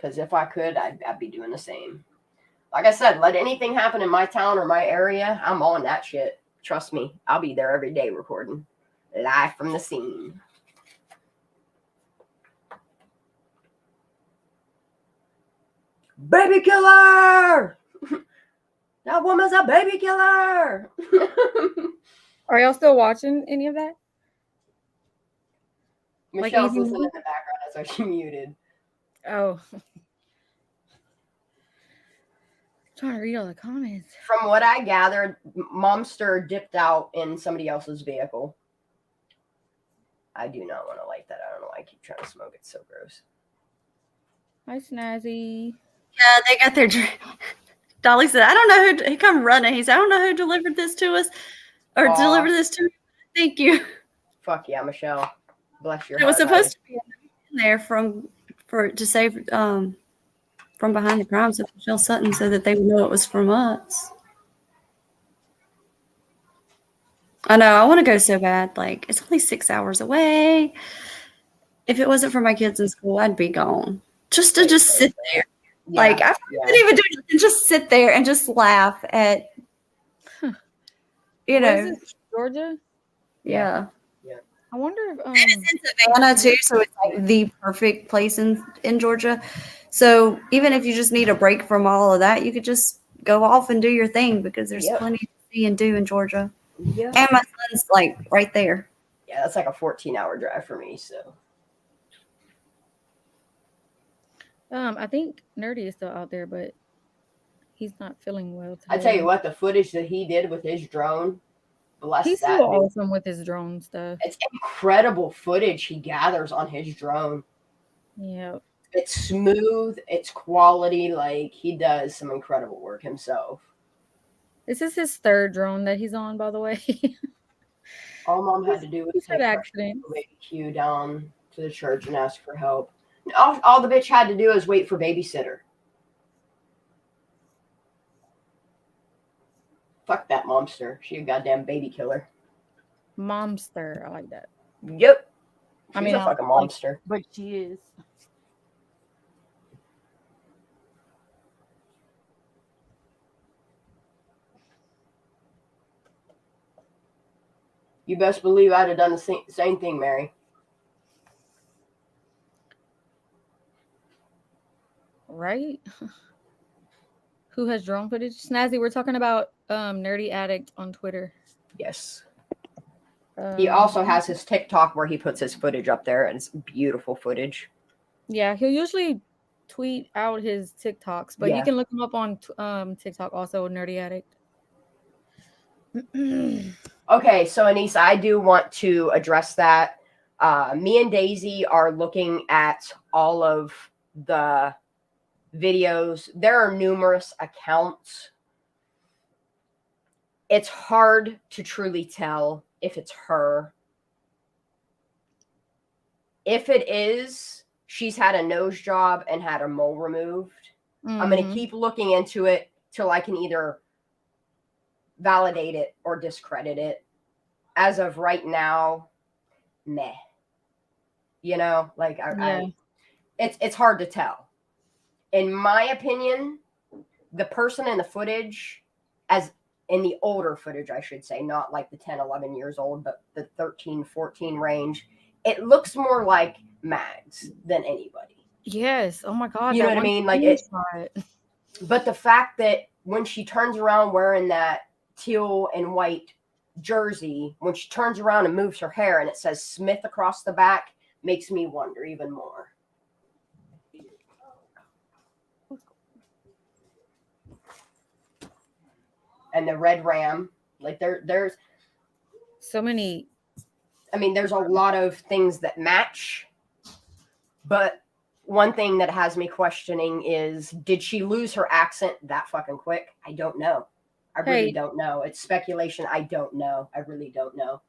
Because if I could, I'd be doing the same. Like I said, let anything happen in my town or my area, I'm on that shit. Trust me, I'll be there every day recording. Live from the scene. Baby killer! That woman's a baby killer! Are y'all still watching any of that? Michelle's listening in the background, that's why she muted. Oh. trying to read all the comments. From what I gathered, Momster dipped out in somebody else's vehicle. I do not want to light that. I don't know why I keep trying to smoke. It's so gross. Hi, Snazzy. Yeah, they got their drink. Dolly said, I don't know who, he come running. He said, I don't know who delivered this to us or delivered this to me. Thank you. Fuck yeah, Michelle. Bless your It was heart, supposed to be in there to save from behind the crimes of Michelle Sutton so that they would know it was from us. I know, I want to go so bad. Like, it's only 6 hours away. If it wasn't for my kids in school, I'd be gone. Just to sit there. Yeah, Like, I couldn't even do it. And just sit there and just laugh at, you know. Where is it? Georgia? Yeah. I wonder if And it's in Savannah too, so it's like the perfect place in Georgia. So even if you just need a break from all of that, you could just go off and do your thing because there's plenty to see and do in Georgia. Yeah. And my son's like right there. Yeah, that's like a 14-hour drive for me. So I think Nerdy is still out there, but he's not feeling well today. I tell you what, the footage that he did with his drone, bless he's that so dude. awesome with his drone stuff. It's incredible footage he gathers on his drone. Yeah. It's smooth, it's quality, like he does some incredible work himself. This is his third drone that he's on, by the way. All Mom had to do was take accident. baby Q down to the church and ask for help. All the bitch had to do is wait for babysitter. Fuck that momster. She a goddamn baby killer. Momster. I like that. Yep. I She's mean, a fucking monster. But she is. You best believe I'd have done the same thing, Mary. Right? Who has drone footage? Snazzy, we're talking about Nerdy Addict on Twitter. Yes. He also has his TikTok where he puts his footage up there, and it's beautiful footage. Yeah, he'll usually tweet out his TikToks, but you can look him up on TikTok also, Nerdy Addict. Okay, so Anissa, I do want to address that. Me and Daisy are looking at all of the videos. There are numerous accounts. It's hard to truly tell if it's her. If it is, she's had a nose job and had a mole removed. Mm-hmm. I'm going to keep looking into it till I can either validate it or discredit it. As of right now, meh. You know, like it's hard to tell. In my opinion, the person in the footage, as in the older footage, I should say, not like the 10, 11 years old, but the 13, 14 range, it looks more like Mags than anybody. Yes. Oh my God. You know what I mean? Like it. But the fact that when she turns around wearing that teal and white jersey, when she turns around and moves her hair and it says Smith across the back, makes me wonder even more. And the red Ram, like there's so many. I mean, there's a lot of things that match, but one thing that has me questioning is, did she lose her accent that fucking quick? I don't know. I really don't know. It's speculation. I don't know. I really don't know.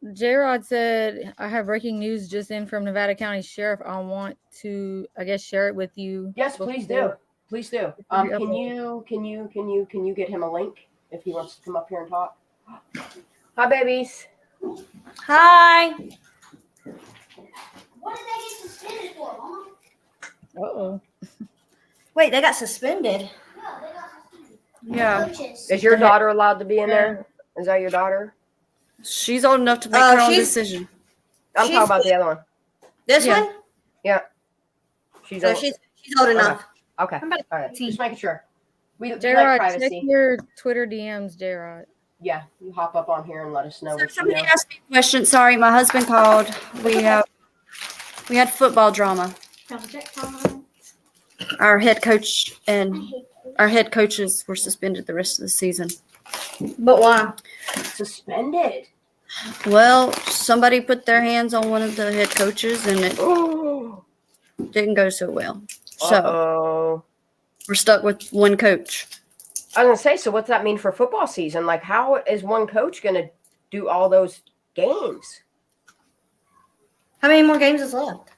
JRod said, I have breaking news just in from Nevada County Sheriff. I want to, I guess, share it with you. Yes, please do. Please do. Can you get him a link if he wants to come up here and talk? Hi, babies. Hi. What did they get suspended for, Mama? Uh-oh. Wait, they got suspended? Yeah, they got suspended. Yeah. Coaches. Is your daughter allowed to be in there? Is that your daughter? She's old enough to make her own decision. I'm talking about the other one. This one? Yeah. She's old. She's old enough. Okay. All right. Just making sure. We like JRod, privacy. check your Twitter DMs, JRod. Yeah, you hop up on here and let us know. So somebody asked me a question. Sorry, my husband called. We had football drama. our head coach and our head coaches were suspended the rest of the season. But why? Suspended. Well, somebody put their hands on one of the head coaches and it didn't go so well. So we're stuck with one coach. I was gonna say, so what's that mean for football season? Like, how is one coach gonna do all those games? How many more games is left?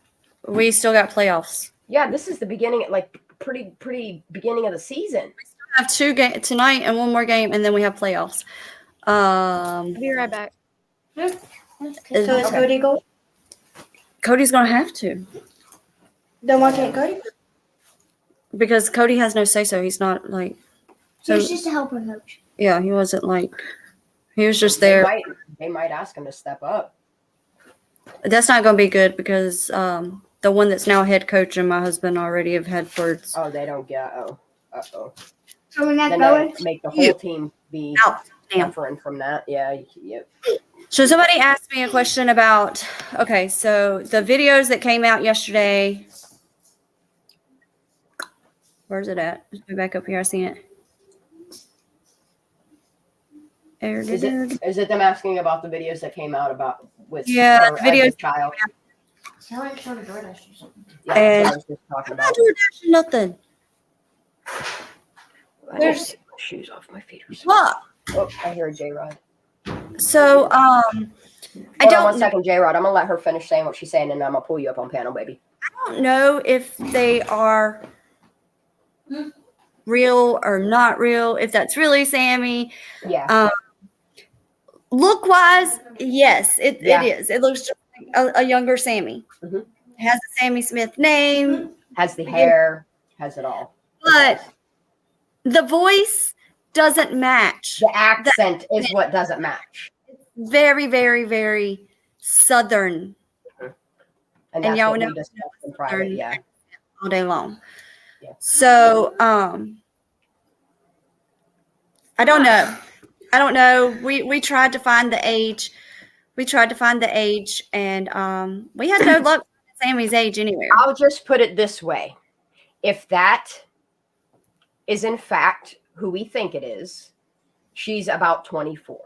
We still got playoffs. Yeah, this is the beginning, like pretty beginning of the season. We have 2 games tonight and one more game, and then we have playoffs. I'll be right back. So is Cody go? Cody's gonna have to Then why can't Cody? because Cody has no say so. He's not like So he's just a helper coach. yeah. He wasn't like he was just there. They might ask him to step up. That's not gonna be good because the one that's now head coach and my husband already have had words. Oh, they don't get. Oh, So we're not then going. they make the whole team be Out. Damn. suffering from that. Yeah. Yep. So somebody asked me a question about, okay, so the videos that came out yesterday, where's it at? Let's go back up here. I seen it. Is it them asking about the videos that came out about with Yeah, her the videos as a child? Sound like trying to DoorDash or something. Yeah, that's what I was just talking I'm about. not doing nothing. I need to take my shoes off. My feet are so. Look. Oh, I hear JRod. So, I Hold don't on one know. second, JRod. I'm gonna let her finish saying what she's saying, and then I'm gonna pull you up on panel, baby. I don't know if they are real or not real, if that's really Sami. Yeah. Look wise, yes, it is. It looks just like a younger Sami. Mhm. Has the Sami Smith name, Has the hair, has it all. but the voice doesn't match. The accent is what doesn't match. Very, very, very Southern And And that's y'all what know- we discussed in private. Yeah. all day long. Yeah. So, I don't know. We tried to find the age. And we had no luck with Sami's age anywhere. I'll just put it this way. If that is in fact who we think it is, she's about 24.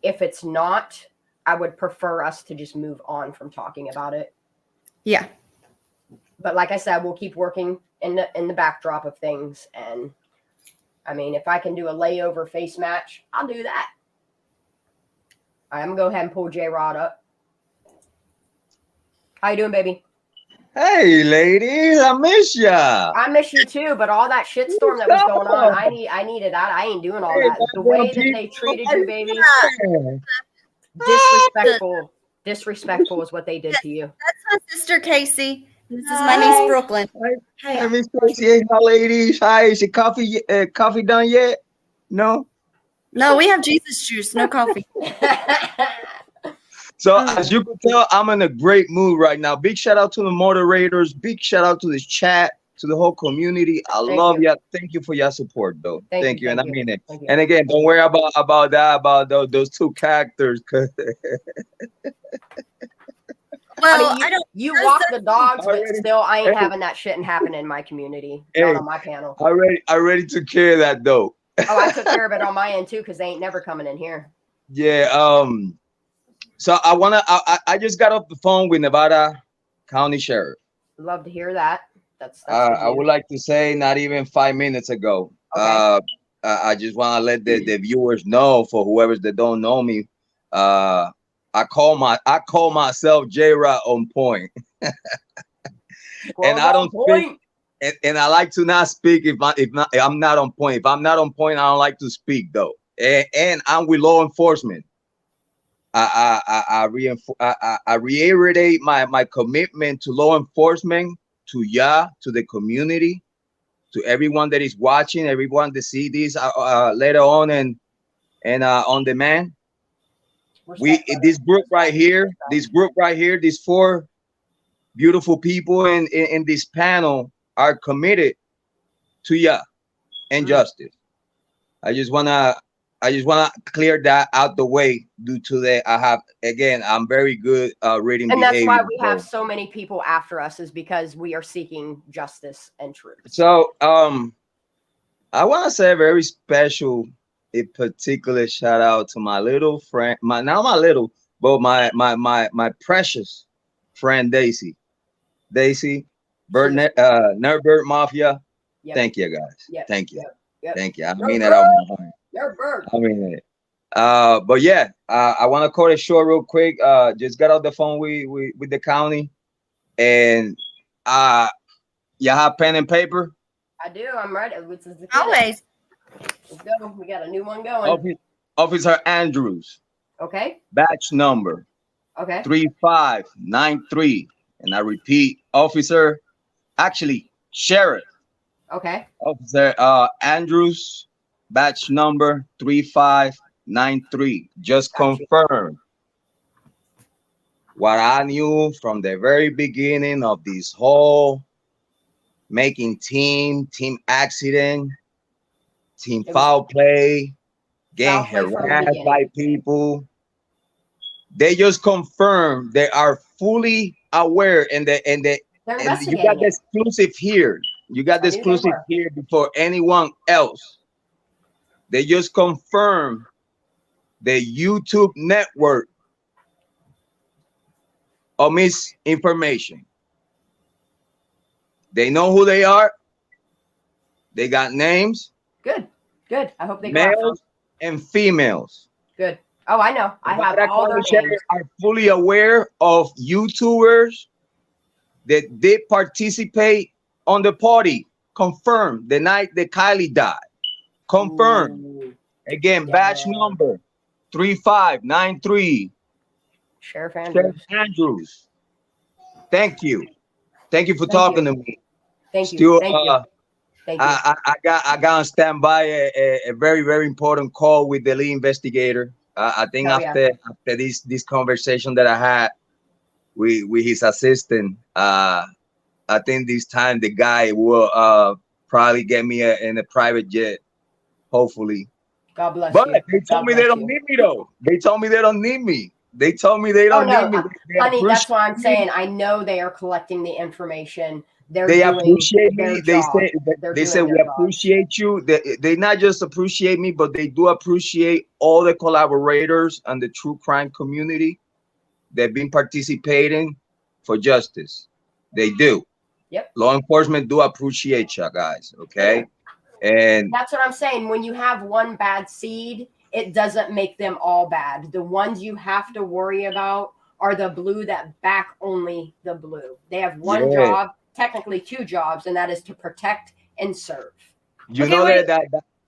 If it's not, I would prefer us to just move on from talking about it. Yeah. But like I said, we'll keep working in the backdrop of things. And I mean, if I can do a layover face match, I'll do that. I'm gonna go ahead and pull JRod up. How you doing, baby? Hey, ladies, I miss ya. I miss you too, but all that shitstorm that was going on, I needed that. I ain't doing all that. The way that they treated you, baby, disrespectful is what they did to you. That's my sister Casey. This is my niece Brooklyn. Hey, Miss Casey, hi, ladies. Hi, is your coffee done yet? No. No, we have Jesus juice, no coffee. So as you can tell, I'm in a great mood right now. Big shout out to the moderators. Big shout out to this chat, to the whole community. I love you. Thank you for your support, though. Thank you. And I mean it. And again, don't worry about those 2 characters. Well, I mean, you walk the dogs, but still, I ain't having that shit happen in my community. Not on my panel. I already took care of that, though. Oh, I took care of it on my end too, because they ain't never coming in here. Yeah. So I just got off the phone with Nevada County Sheriff. Love to hear that. That's I would like to say not even 5 minutes ago. Okay. I just want to let the viewers know, for whoever that don't know me, I call myself JRod on point. And I don't speak, and I like to not speak if I'm not on point. If I'm not on point, I don't like to speak though. And I'm with law enforcement. I reiterate my commitment to law enforcement, to the community, to everyone that is watching, everyone that see this later on and on demand. This group right here, these 4 beautiful people in this panel are committed to and justice. I just wanna I just want to clear that out the way due to that. I'm very good reading And behavior. that's why we have so many people after us, is because we are seeking justice and truth. So I want to say a very special, a particular shout out to my little friend, not my little, but my precious friend Daisy, Nerdbird Mafia. Yep. Thank you guys. Yep. Thank you. Yep. Thank you. I mean it out of my heart. Nerdbird. I mean it. But yeah, I want to cut it short real quick. Just got off the phone with the county, and you have pen and paper. I do. I'm ready. Always. Let's go. We got a new one going. Officer Andrews. Okay. Batch number. Okay. 3593. And I repeat, Sheriff. Okay. Officer Andrews, batch number 3593. Just confirm what I knew from the very beginning of this whole making team accident, team foul play, getting harassed by people. They just confirm they are fully aware, and you got the exclusive here. You got the exclusive here before anyone else. They just confirm the YouTube network of misinformation. They know who they are. They got names. Good. I hope they males and females. Good. Oh, I know. I have all their names. Are fully aware of YouTubers that did participate on the party. Confirmed the night that Kiely died. Confirmed. Ooh. Again, batch number 3593. Sheriff Andrews. Thank you. Thank you for talking to me. Thank you. Thank you. I got on standby a very, very important call with the lead investigator. I think after this conversation that I had with his assistant, I think this time the guy will probably get me in a private jet, hopefully. God bless you. But they told me they don't need me though. They told me they don't need me. They told me they don't need me. Honey, that's why I'm saying I know they are collecting the information. They appreciate me. They say we appreciate you. They not just appreciate me, but they do appreciate all the collaborators and the true crime community. They've been participating for justice. They do. Yep. Law enforcement do appreciate you guys. Okay. And that's what I'm saying. When you have one bad seed, it doesn't make them all bad. The ones you have to worry about are the blue that back only the blue. They have one job. Technically 2 jobs, and that is to protect and serve. You know that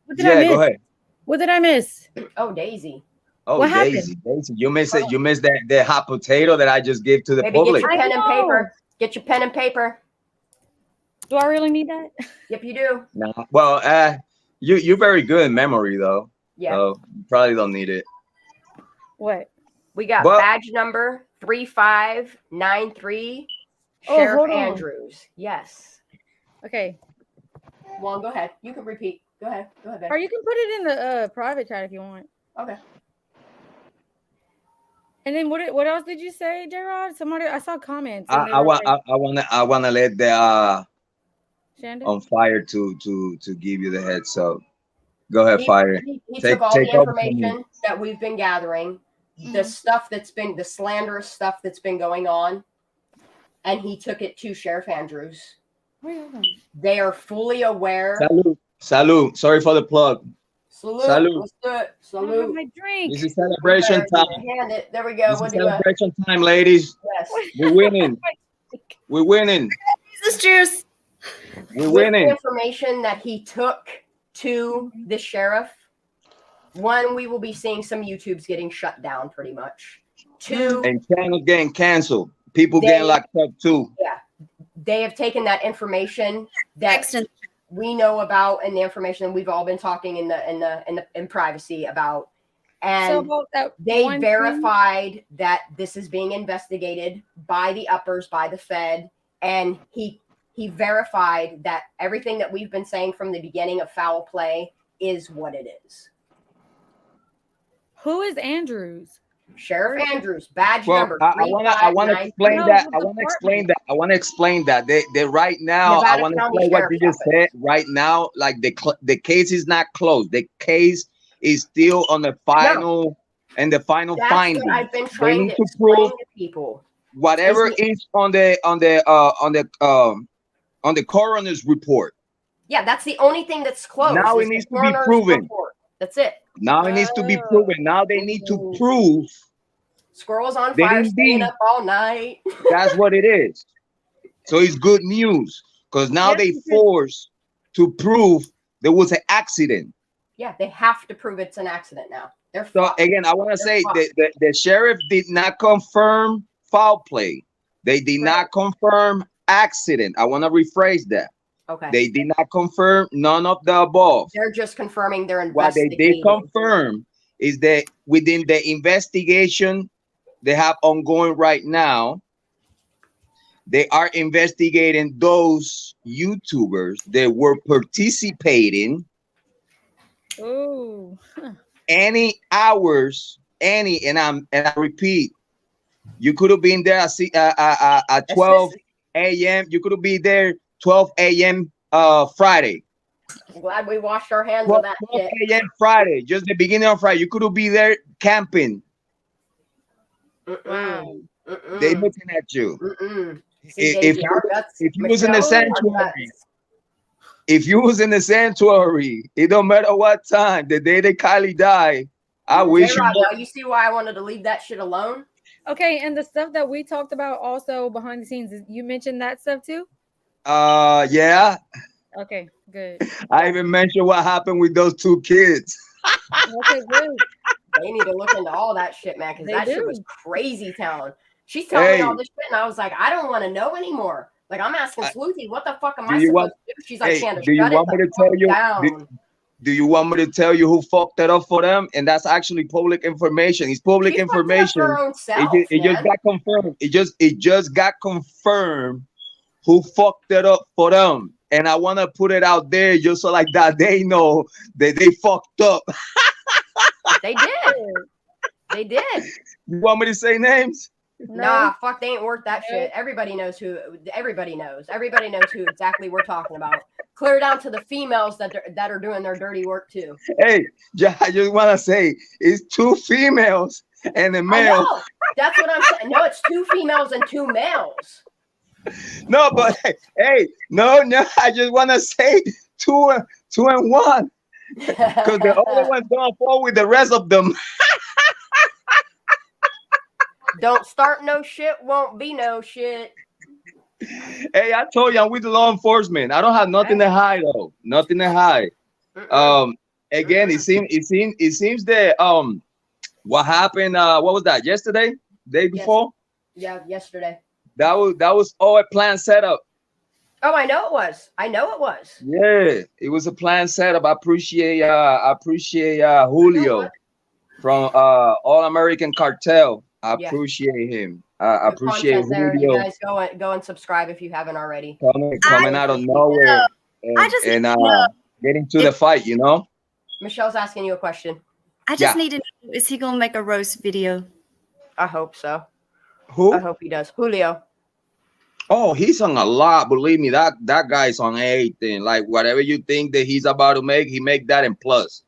what did I miss? Go ahead. What did I miss? Oh, Daisy. Oh, what Daisy. You missed it. You missed that hot potato that I just gave to the public. Get your pen and paper. Get your pen and paper. Do I really need that? Yep, you do. No. Well, you're very good in memory though. Yeah. So you probably don't need it. What? We got badge number 3593. Sheriff Andrews. Yes. Okay. Well, go ahead. You can repeat. Go ahead. Babe. Or you can put it in the private chat if you want. Okay. And then what else did you say, JRod? Somebody I saw comments. I wanna let the on fire to give you the heads up. Go ahead, Fire. He took all the information that we've been gathering, the stuff the slanderous stuff that's been going on. And he took it to Sheriff Andrews. They are fully aware. Salute. Sorry for the plug. Salute. Let's do it. Salute. My drink. This is celebration time. Hand it. There we go. This is celebration time, ladies. Yes. We're winning. We're winning. Jesus juice. We're winning. The information that he took to the sheriff. 1, we will be seeing some YouTubes getting shut down pretty much. 2, and channels getting canceled. People getting locked up too. Yeah, they have taken that information that we know about and the information we've all been talking in privacy about, and they verified that this is being investigated by the uppers, by the Fed, and he verified that everything that we've been saying from the beginning of foul play is what it is. Who is Andrews? Sheriff Andrews, badge Well, number I want to explain 3593. that. No, I what want to explain department? that. I want to explain that. They right now. I Nevada want to County explain what Sheriff's you just Office. said. Right now, like the case is not closed. The case is still on the final and the final That's finding. what I've been They trying need to to explain prove to people. whatever Is the- is on the coroner's report. Yeah, that's the only thing that's closed. Now is it the needs to be coroner's proven. report. That's it. Now it needs to be proven. Now they need to prove Squirrels on that fire, staying indeed up all night. that's what it is. So it's good news because now Yes, they because- forced to prove there was an accident. Yeah, they have to prove it's an accident now. They're So fucked. again, I want to They're say that the sheriff did not confirm foul play. They did not confirm accident. I want to rephrase that. Okay. They did not confirm none of the above. They're just confirming they're What they investigating. did confirm is that within the investigation they have ongoing right now, they are investigating those YouTubers that were participating Ooh. any hours, and I repeat, you could have been there at 12 a.m. You could have been there 12 a.m. Friday. I'm glad we washed our hands 12, of that 12 shit. a.m. Friday, just the beginning of Friday. You could have been there camping. Wow. They looking at you. If If you was in the sanctuary, if you was in the sanctuary, it don't matter what time. The day that Kiely died, I wish you. Now you see why I wanted to leave that shit alone. Okay, and the stuff that we talked about also behind the scenes, you mentioned that stuff too? Yeah. Okay, good. I even mentioned what happened with those two kids. Okay, good. They need to look into all that shit, man, because They that shit do. was crazy town. She's telling me Hey. all this shit, and I was like, I don't want to know anymore. Like, I'm asking Sleuthie, what the fuck am Do I you supposed want- to do? She's like, Hey, Shannon, do you shut want it me the to tell fuck you? down. Do you want me to tell you who fucked it up for them? And that's actually public information. It's public She fucked it up information. for her own self, It just man. got confirmed. It just got confirmed who fucked it up for them. And I want to put it out there just so like that they know that they fucked up. They did. They did. You want me to say names? No. Nah, fuck, they ain't worth that No. shit. Everybody knows who. Everybody knows. Everybody knows who exactly we're talking about. Clear down to the females that are doing their dirty work too. Hey, I just want to say it's two females and a I male. know. That's what I'm saying. No, it's two females and two males. No, but hey, no, I just want to say two and one because the other one's gonna fall with the rest of them. Don't start no shit, won't be no shit. Hey, I told you I'm with the law enforcement. I don't have nothing to hide though. Nothing to hide. Again, it seems that what happened? What was that? Yesterday? Day before? Yeah, yesterday. That was all a planned setup. Oh, I know it was. I know it was. Yeah, it was a planned setup. I appreciate Julio from All American Cartel. I appreciate him. I Good appreciate content there. Julio. You guys go and subscribe if you haven't already. Coming out of nowhere and getting to the fight, you know. Michelle's asking you a question. I just need to know, is he going to make a roast video? I hope so. Who? I hope he does. Julio. Oh, he's on a lot. Believe me, that guy's on everything. Like whatever you think that he's about to make, he make that and plus.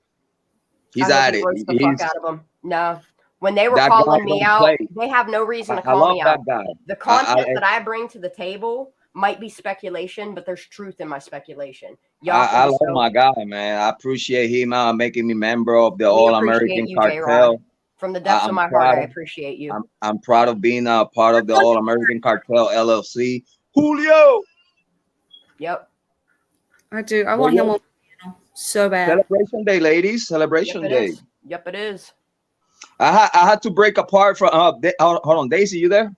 He's at it. The fuck out of him. No. When they were calling me out, they have no reason to call me out. The content that I bring to the table might be speculation, but there's truth in my speculation. I love my guy, man. I appreciate him making me member of the All American Cartel. From the depths of my heart, I appreciate you. I'm proud of being a part of the All American Cartel LLC. Julio. Yep. I do. I want him on so bad. Celebration Day, ladies. Celebration Day. Yep, it is. I had to break apart from. Hold on, Daisy, you there?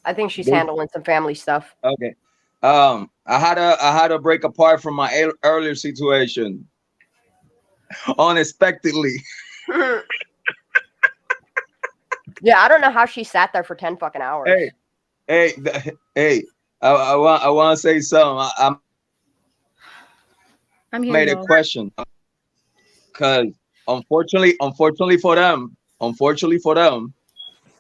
I think she's handling some family stuff. Okay. I had to break apart from my earlier situation. Unexpectedly. Yeah, I don't know how she sat there for 10 fucking hours. Hey. I want to say something. I made a question because unfortunately for them,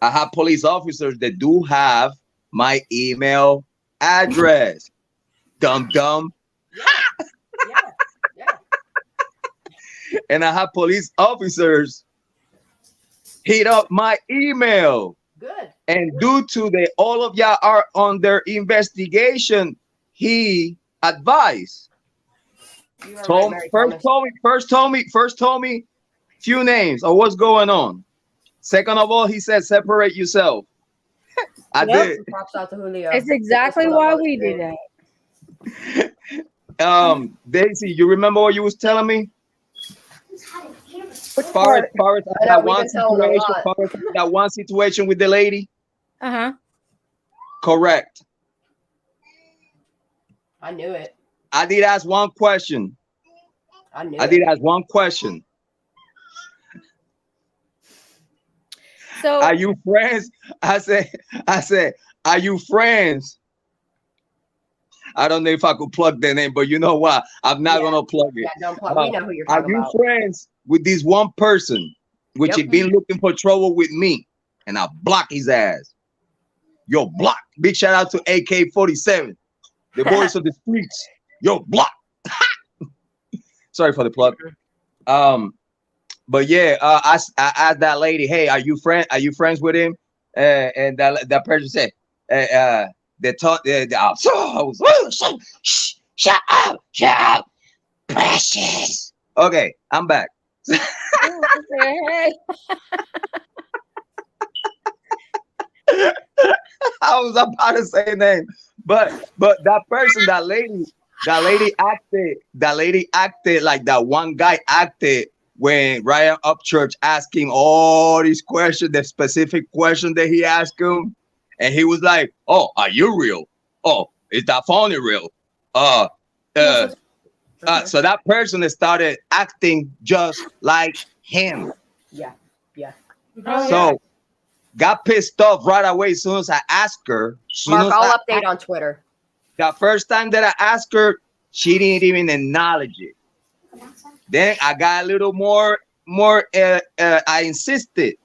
I have police officers that do have my email address. Dumb. Yeah. And I have police officers hit up my email. Good. And due to all of y'all are on their investigation, he advised. First told me few names of what's going on. Second of all, he said separate yourself. I did. Props out to Julio. It's exactly why we do that. Daisy, you remember what you was telling me? Far as that one situation with the lady. Correct. I knew it. I did ask one question. So are you friends? I said, are you friends? I don't know if I could plug their name, but you know what? I'm not gonna plug it. Yeah, don't plug. We know who you're talking about. Are you friends with this one person, which has been looking for trouble with me, and I block his ass? Yo, block. Big shout out to AK-47, the voice of the streets. Yo, block. Sorry for the plug. But yeah, I asked that lady, hey, are you friends with him? And that person said, shut up, precious. Okay, I'm back. I was about to say name, but that person, that lady acted like that one guy acted when Ryan Upchurch asked him all these questions, the specific question that he asked him, and he was like, "Oh, are you real? Oh, is that phony real?" So that person started acting just like him. Yeah. So got pissed off right away as soon as I asked her. Mark, I'll update on Twitter. The first time that I asked her, she didn't even acknowledge it. Then I got a little more. I insisted,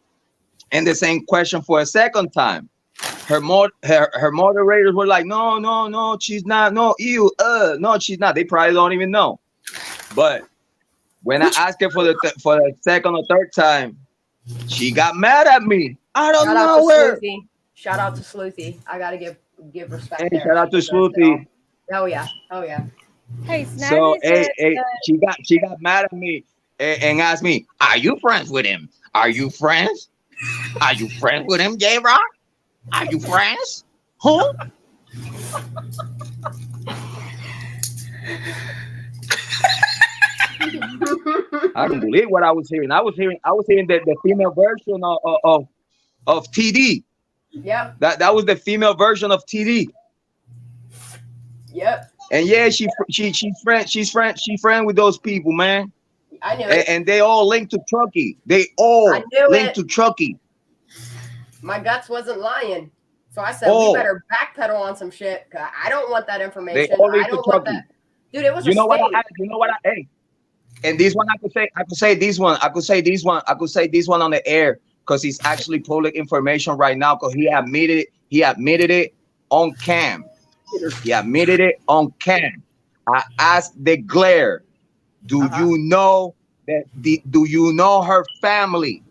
and the same question for a second time. Her moderators were like, no, she's not. No, no, she's not. They probably don't even know. But when I asked her for the second or third time, she got mad at me. I don't know where. Shout out to Sleuthie. I gotta give respect. Hey, there. shout out to Sleuthie. Oh yeah. Hey, so she got mad at me and asked me, "Are you friends with him? Are you friends? Are you friends with him, JRod? Are you friends? Who?" I don't believe what I was hearing. I was hearing the female version of TD. Yep. That was the female version of TD. Yep. And yeah, she's friend with those people, man. I knew it. And they all linked to Truckee. They all linked to Truckee. My guts wasn't lying. So I said, we better backpedal on some shit. I don't want that information. They all linked I don't to want Truckee. that. Dude, it was You know what? Hey. And this one I could say this one on the air because it's actually public information right now because he admitted it on cam. He admitted it on cam. I asked the glare, do you know her family?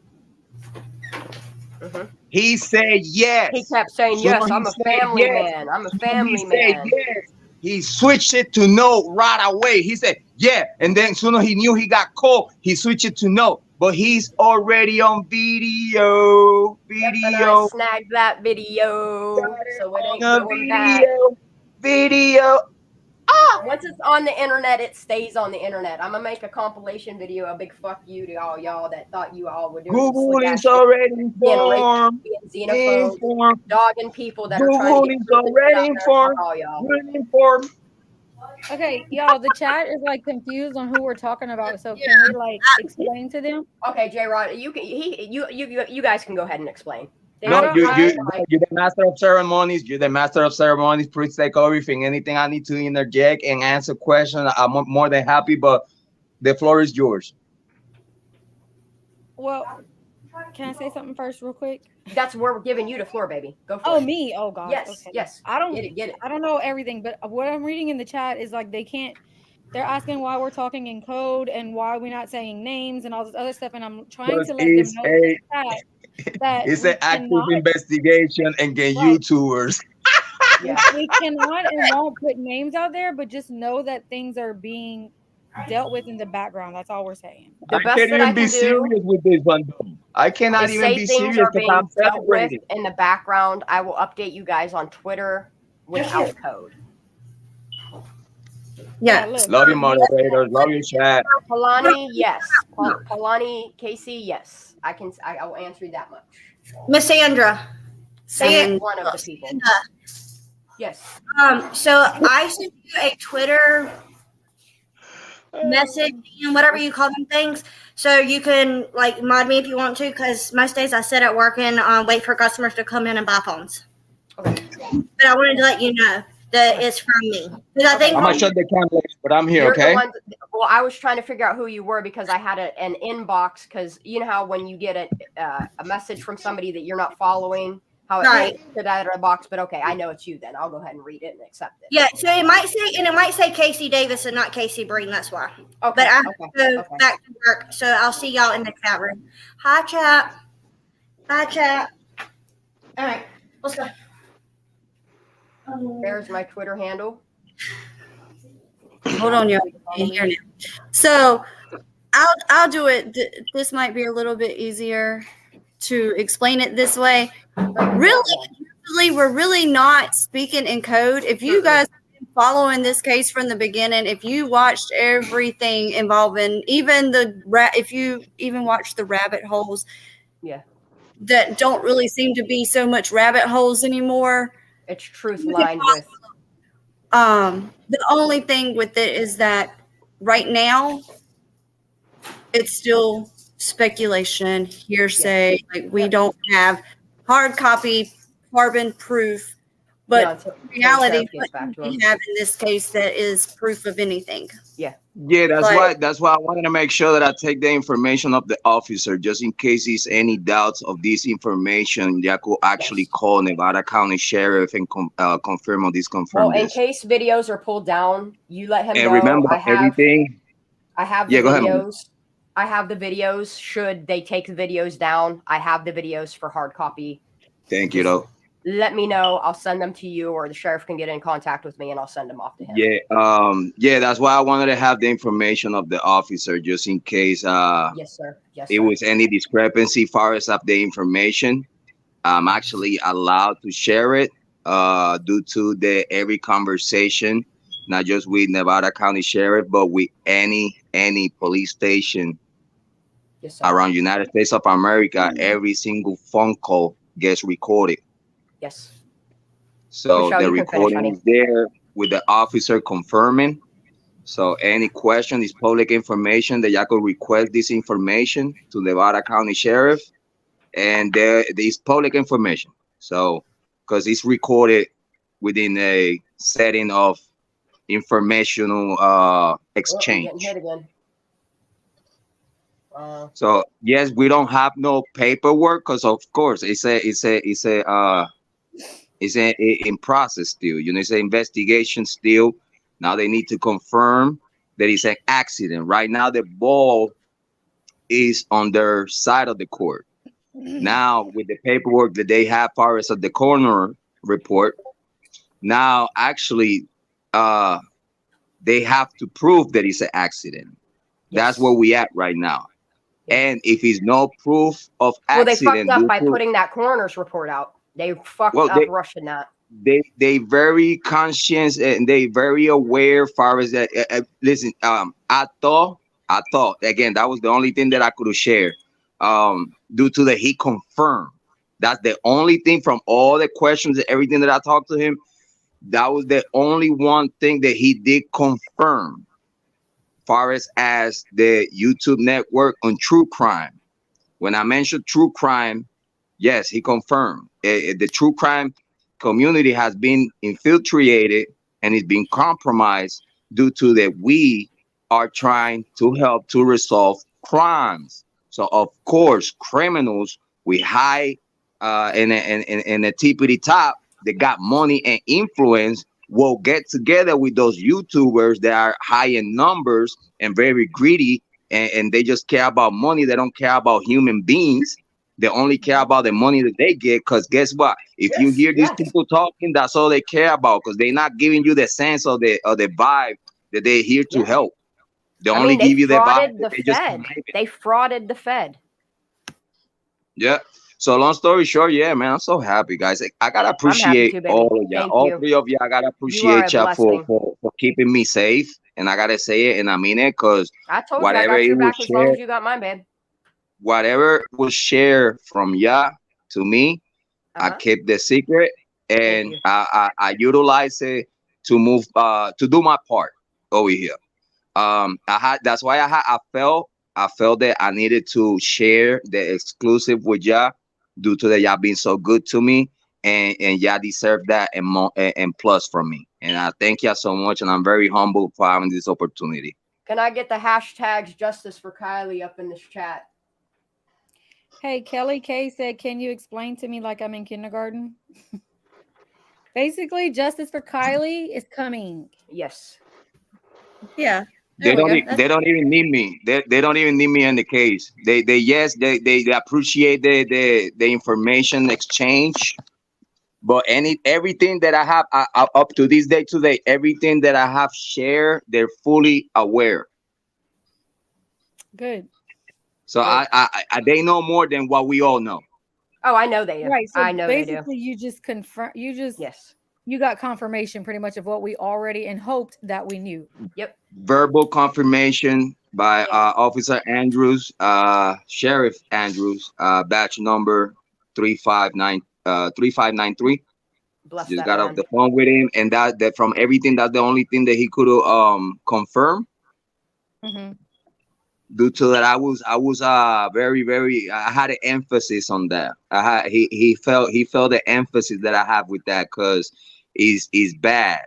He said yes. He kept saying yes. I'm a family man. I'm a family man. Yes. He switched it to no right away. He said, yeah. And then soon as he knew he got caught, he switched it to no. But he's already on video. I snagged that video. So it ain't going back. Video. Once it's on the internet, it stays on the internet. I'm gonna make a compilation video, a big fuck you to all y'all that thought you all would do. Google is already informed. Dogging people that Google are trying to get is already informed. all y'all. Informed. Okay, y'all, the chat is like confused on who we're talking about. So can we like explain to them? Okay, JRod, you guys can go ahead and explain. No, you're the master of ceremonies. You're the master of ceremonies. Please take everything. Anything I need to interject and answer questions, I'm more than happy. But the floor is yours. Well, can I say something first, real quick? That's where we're giving you the floor, baby. Go for it. Oh, me. Oh gosh. Yes, Okay. yes. I don't Get it. I don't know everything, but what I'm reading in the chat is like they're asking why we're talking in code and why we're not saying names and all this other stuff, and I'm trying to let them know in the chat that it's we an active cannot, investigation against right, YouTubers. Yeah. we cannot and won't put names out there, but just know that things are being dealt with in the background. That's all we're saying. The I best can't that I even be can do serious with this one, though. I cannot is even say be things serious are because being I'm dealt with celebrating. in the background. I will update you guys on Twitter without code. Yeah. Look, Love you, moderators. Love you, chat. Polani, yes. Polani, Casey, yes. I will answer you that much. Miss Sandra, say That's it. one of the people. Yes. So I sent you a Twitter message and whatever you call them things, so you can like mod me if you want to, because most days I sit at work and wait for customers to come in and buy phones. Okay. But I wanted to let you know that it's from me, because I think I'm gonna shut the camera, but I'm here. You're Okay. the one. Well, I was trying to figure out who you were because I had an inbox. Because you know how when you get a message from somebody that you're not following, how it Right. to that other box. But okay, I know it's you. Then I'll go ahead and read it and accept it. yeah. So it might say Casey Davis and not Casey Breen. That's why. Okay. But I have to go Okay. back to work, so I'll see y'all in the chat room. Hi, chat. Hi, chat. All right, let's go. There's my Twitter handle. Hold on, y'all. Here now. So I'll do it. This might be a little bit easier to explain it this way. Really, usually we're really not speaking in code. If you guys have been following this case from the beginning, if you watched everything involving even if you even watched the rabbit holes, Yeah, that don't really seem to be so much rabbit holes anymore. it's truth lined with. The only thing with it is that right now it's still speculation, hearsay. Like we don't have hard copy carbon proof, but in reality, what we have in this case that is proof of anything. Yeah, that's why I wanted to make sure that I take the information of the officer just in case there's any doubts of this information. I could actually call Nevada County Sheriff and confirm or disconfirm. Well, in case videos are pulled down, you let him know. Remember everything. I have the videos. I have the videos. Should they take the videos down, I have the videos for hard copy. Thank you, though. Let me know. I'll send them to you, or the sheriff can get in contact with me, and I'll send them off to him. Yeah, that's why I wanted to have the information of the officer just in case. Yes, sir. Yes, it was any discrepancy far as of the information. I'm actually allowed to share it due to every conversation, not just with Nevada County Sheriff, but with any police station around United States of America. Every single phone call gets recorded. Yes. So the recording is there with the officer confirming. So any question is public information that y'all could request this information to Nevada County Sheriff, and there is public information. So because it's recorded within a setting of informational exchange. So yes, we don't have no paperwork because of course it's in process still. You know, it's an investigation still. Now they need to confirm that it's an accident. Right now the ball is on their side of the court. Now with the paperwork that they have far as the coroner report, now actually they have to prove that it's an accident. That's where we at right now. And if it's no proof of accident, well, they fucked up by putting that coroner's report out. They fucked up rushing that. They very conscious and they very aware far as that. Listen, I thought again that was the only thing that I could share. Due to that he confirmed. That's the only thing from all the questions and everything that I talked to him. That was the only one thing that he did confirm. Far as the YouTube network on true crime. When I mentioned true crime, yes, he confirmed. The true crime community has been infiltrated and is being compromised due to that we are trying to help to resolve crimes. So of course, criminals with high and the tippity top, they got money and influence, will get together with those YouTubers that are high in numbers and very greedy, and they just care about money. They don't care about human beings. They only care about the money that they get. Because guess what? If you hear these people talking, that's all they care about. Because they're not giving you the sense of the vibe that they're here to help. They only give you the vibe. They frauded the Fed. Yeah. So long story short, yeah, man, I'm so happy, guys. I gotta appreciate all of y'all, all three of you. I gotta appreciate y'all for keeping me safe, and I gotta say it, and I mean it, because I told you I got your back as long as you got mine, babe. Whatever was shared from y'all to me, I kept the secret, and I utilize it to move to do my part over here. That's why I felt that I needed to share the exclusive with y'all due to that y'all being so good to me, and y'all deserve that and more and plus from me. And I thank y'all so much, and I'm very humble for having this opportunity. Can I get the hashtags justice for Kiely up in this chat? Hey, Kelly K said, can you explain to me like I'm in kindergarten? Basically, justice for Kiely is coming. Yes. Yeah. They don't even need me. They don't even need me in the case. They appreciate the information exchange, but everything that I have up to this day today, everything that I have shared, they're fully aware. Good. So they know more than what we all know. Oh, I know they do. Right. So I know basically, they do. you just confirm. You got confirmation pretty much of what we already and hoped that we knew. Yep. Verbal confirmation by Officer Andrews, Sheriff Andrews, batch number 3593. Just got off the phone with him, and that from everything, that's the only thing that he could confirm. Due to that, I was very I had an emphasis on that. He felt the emphasis that I have with that, because is bad.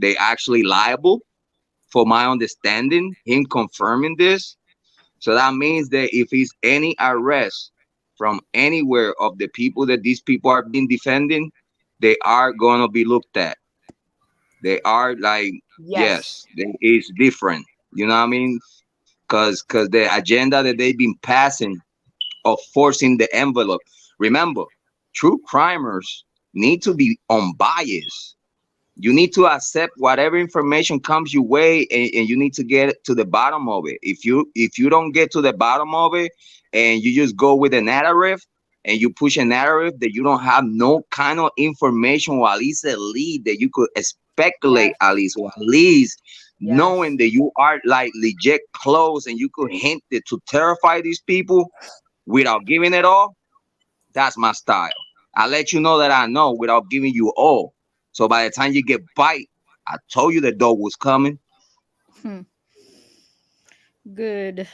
They actually liable, for my understanding, him confirming this. So that means that if it's any arrest from anywhere of the people that these people are being defending, they are gonna be looked at. They are like, yes, it's different. You know what I mean? Because the agenda that they've been passing of forcing the envelope. Remember, true crimers need to be unbiased. You need to accept whatever information comes your way, and you need to get to the bottom of it. If you don't get to the bottom of it, and you just go with a narrative, and you push a narrative that you don't have no kind of information, or at least a lead that you could speculate, at least, or at least knowing that you are like legit close, and you could hint it to terrify these people without giving it all. That's my style. I let you know that I know without giving you all. So by the time you get bite, I told you the dog was coming. Good.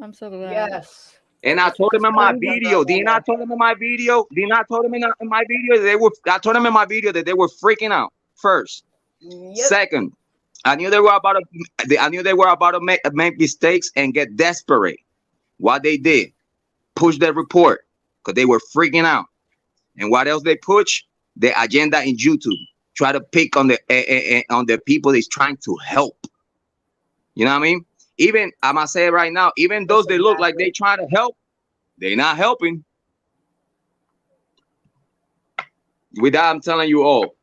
I'm so glad. Yes. And I told him in my video. Didn't I told him in my video? Didn't I told him in my video I told him in my video that they were freaking out first. Second, I knew they were about to make mistakes and get desperate. What they did, push the report, because they were freaking out. And what else they push? The agenda in YouTube. Try to pick on the people that's trying to help. You know what I mean? Even, I'm gonna say it right now, even those they look like they trying to help, they're not helping. With that, I'm telling you all.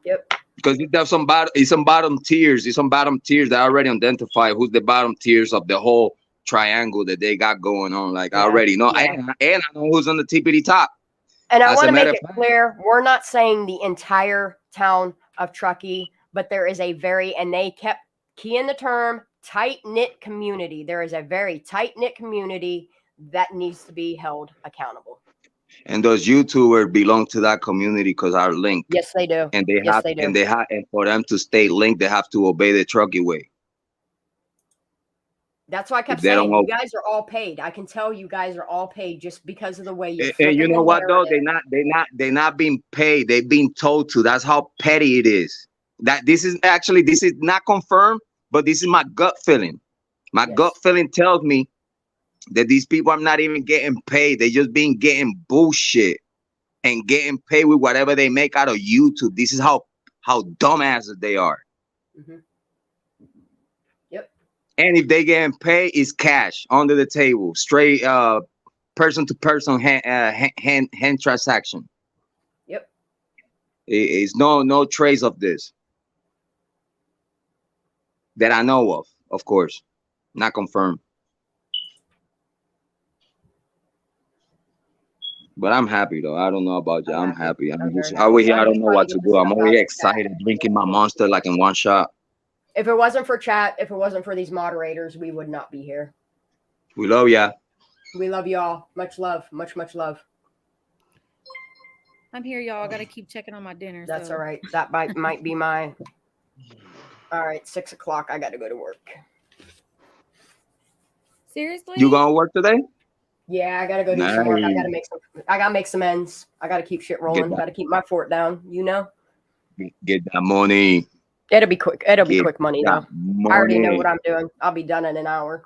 Yep. Because there's some bottom tiers. It's some bottom tiers that I already identify who's the bottom tiers of the whole triangle that they got going on. Like I already know, and I know who's on the tippity top. And I want to make it clear, we're not saying the entire town of Truckee, but there is and they kept key in the term, tight-knit community. There is a very tight-knit community that needs to be held accountable. And those YouTubers belong to that community because are linked. Yes, they do. And and for them to stay linked, they have to obey the Truckee way. That's why I kept saying, you guys are all paid. I can tell you guys are all paid just because of the way you. And you know what though? They're not being paid. They're being told to. That's how petty it is. That this is not confirmed, but this is my gut feeling. My gut feeling tells me that these people are not even getting paid. They just been getting bullshit and getting paid with whatever they make out of YouTube. This is how dumbasses they are. Mm-hmm. Yep. And if they getting paid, it's cash under the table, straight person to person hand transaction. Yep. It's no trace of this that I know of course, not confirmed. But I'm happy though. I don't know about you. I'm happy. I'm just over here. I don't know what to do. I'm already excited, drinking my Monster like in one shot. If it wasn't for chat, if it wasn't for these moderators, we would not be here. We love ya. We love y'all. Much love. Much love. I'm here, y'all. I gotta keep checking on my dinner. That's so. all right. That might be my. All right, 6 o'clock. I got to go to work. Seriously? You gonna work today? Yeah, I gotta go do some work. I gotta make some ends. I gotta keep shit rolling. Gotta keep my fort down. You know. Get that money. It'll be quick. It'll be quick money though. I already know what I'm doing. I'll be done in an hour.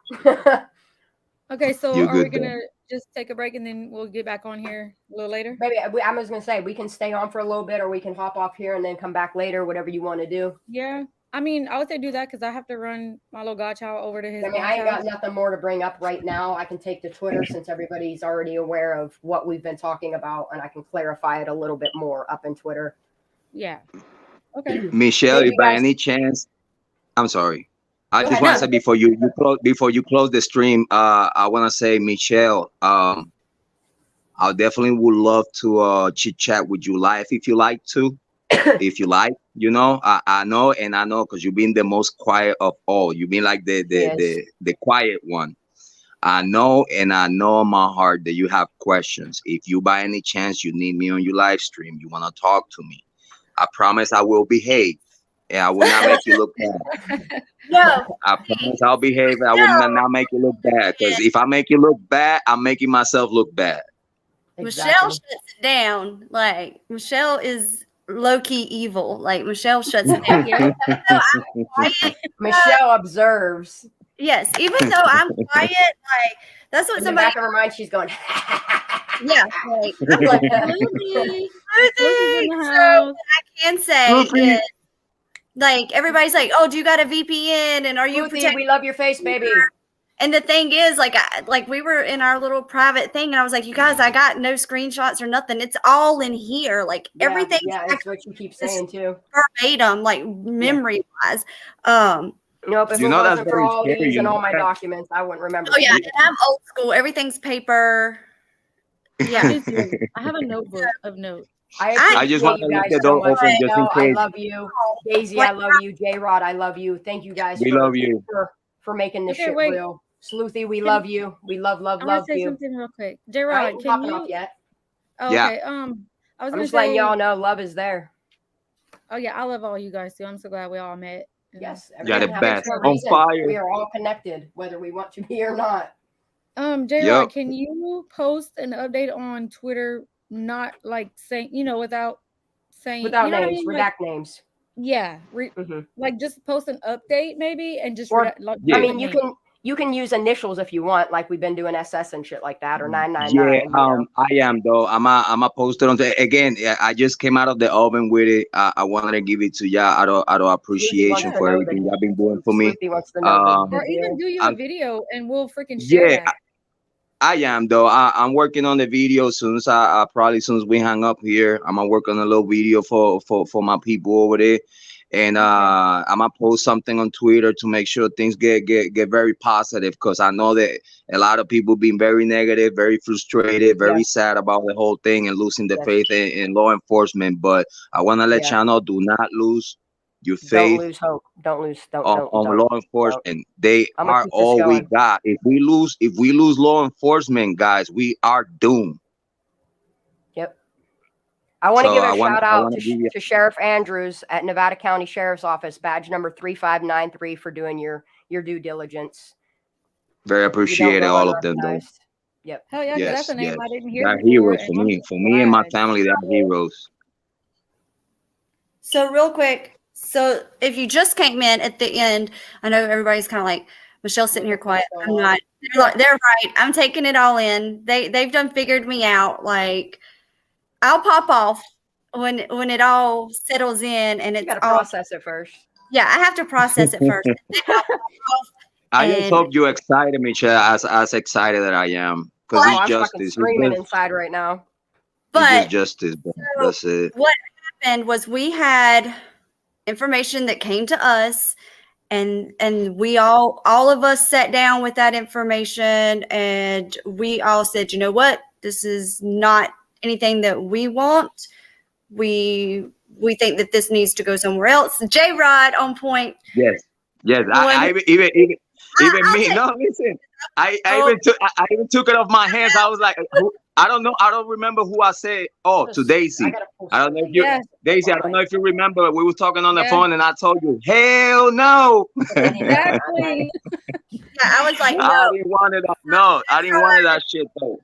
Okay, so are we gonna just take a break and then we'll get back on here a little later? Maybe I was gonna say we can stay on for a little bit, or we can hop off here and then come back later. Whatever you want to do. Yeah. I mean, I would say do that because I have to run my little godchild over to his. I mean, I ain't got nothing more to bring up right now. I can take to Twitter since everybody's already aware of what we've been talking about, and I can clarify it a little bit more up in Twitter. Yeah. Okay. Michelle, if by any chance, I'm sorry. I just want to say before you close the stream, I want to say, Michelle, I definitely would love to chit chat with you live if you like to. If you like, you know, I know because you've been the most quiet of all. You've been like the quiet one. I know in my heart that you have questions. If you by any chance you need me on your live stream, you want to talk to me, I promise I will behave. And I will not make you look bad. No. I promise I'll behave. I will not make you look bad. Because if I make you look bad, I'm making myself look bad. Exactly. Michelle shuts it down. Like, Michelle is low-key evil. Like, Michelle shuts it down. Michelle observes. Yes, even though I'm quiet, like, that's what somebody. In the back of her mind, she's going. Yeah, like, I'm like, Sleuthie. So what I can say is, like, everybody's like, "Oh, do you got a VPN? And are you protected?" We love your face, baby. And the thing is, like we were in our little private thing, and I was like, "You guys, I got no screenshots or nothing. It's all in here. Like everything." Yeah, that's what you keep saying too. Verbatim, like memory wise. Nope. If it wasn't for all these and all my documents, I wouldn't remember. Oh yeah, and I'm old school. Everything's paper. Yeah, I have a notebook of notes. I just want to leave the door open just in case. I love you, Daisy. I love you, JRod. I love you. Thank you guys. We love you for making this shit real. Sleuthie, we love you. We love you. I want to say something real quick. JRod, can you? Off yet. Oh, okay. I was just letting y'all know love is there. Oh yeah, I love all you guys too. I'm so glad we all met. Yes. You're the best. On fire. We are all connected, whether we want to be or not. JRod, can you post an update on Twitter? Not like saying, without saying, without names, redact names. Yeah, like just post an update maybe, and just. I mean, you can use initials if you want, like we've been doing SS and shit like that, or 999. Yeah, I am though. I'm a post it on again. I just came out of the oven with it. I wanted to give it to y'all out of appreciation for everything y'all been doing for me. Or even do you a video and we'll freaking share that. I am though. I'm working on the video soon as probably soon as we hang up here. I'm gonna work on a little video for my people over there, and I'm gonna post something on Twitter to make sure things get very positive, because I know that a lot of people being very negative, very frustrated, very sad about the whole thing and losing the faith in law enforcement. But I want to let y'all know, do not lose your faith. Don't lose hope. Don't on law enforcement. They are all we got. If we lose law enforcement, guys, we are doomed. Yep. I want to give a shout out to Sheriff Andrews at Nevada County Sheriff's Office, badge number 3593, for doing your due diligence. Very appreciate all of them, though. Yep. Hell yeah, that's a name I didn't hear. They're heroes for me. For me and my family, they're heroes. So real quick. So if you just came in at the end, I know everybody's kind of like, Michelle's sitting here quiet. I'm not. They're right. I'm taking it all in. They've done figured me out. Like, I'll pop off when it all settles in and You it's got to all. process it first. Yeah, I have to process it first. Then I'll pop off. I just And- hope you excited, Michelle, as excited that I am. Because Oh, it's I'm justice. fucking It's screaming just- inside right now. But it's just justice. Bro. so That's it. what happened was we had information that came to us, and we all of us sat down with that information, and we all said, you know what, this is not anything that we want. We think that this needs to go somewhere else. JRod on point. Yes. I even me. No, listen. I even took it off my hands. I was like, I don't know. I don't remember who I said. Oh, to Daisy. I don't know if you, Daisy. I don't know if you remember. We were talking on the phone, and I told you, hell no. Exactly. Yeah, I was like, no. I didn't want it. No, I didn't want that shit though.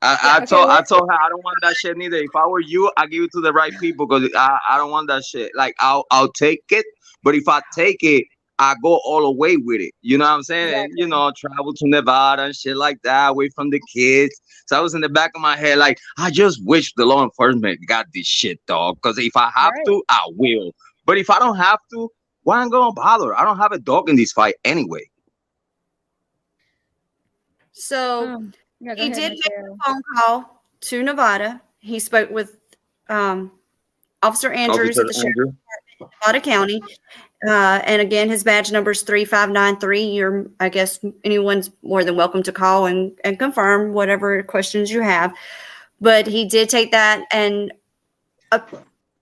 I told her I don't want that shit neither. If I were you, I give it to the right people because I don't want that shit. Like I'll take it, but if I take it, I go all the way with it. You know what I'm saying? Exactly. And, you know, travel to Nevada and shit like that, away from the kids. So I was in the back of my head like, I just wish the law enforcement got this shit, dog. Because if I have to, I will. But if I don't have to, why I'm gonna bother? I don't have a dog in this fight anyway. So Yeah, go he ahead, did make Michelle. a phone call to Nevada. He spoke with Officer Andrews at the Sheriff's Department in Nevada County. And again, his badge number is 3593. I guess anyone's more than welcome to call and confirm whatever questions you have. But he did take that, and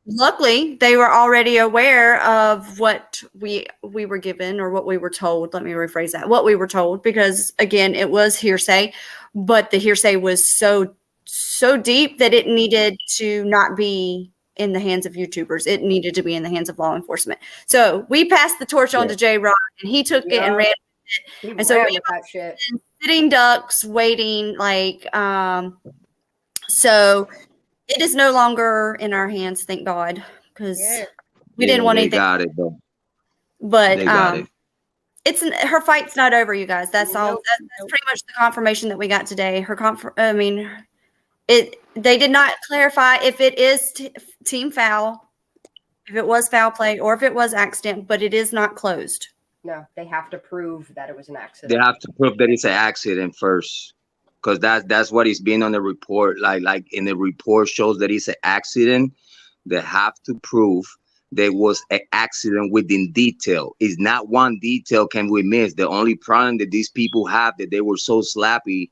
luckily they were already aware of what we were given, or what we were told. Let me rephrase that. What we were told, because again, it was hearsay, but the hearsay was so deep that it needed to not be in the hands of YouTubers. It needed to be in the hands of law enforcement. So we passed the torch on to JRod, and he took it and ran with it. And so we that shit. sitting ducks waiting, like, so it is no longer in our hands, thank God, because we didn't want anything. Got it, though. But They got it. her fight's not over, you guys. That's all. That's pretty much the confirmation that we got today. They did not clarify if it is team foul, if it was foul play, or if it was accident, but it is not closed. No, they have to prove that it was an accident. They have to prove that it's an accident first, because that's what is being on the report. Like in the report shows that it's an accident. They have to prove there was an accident within detail. It's not one detail can we miss. The only problem that these people have that they were so slappy.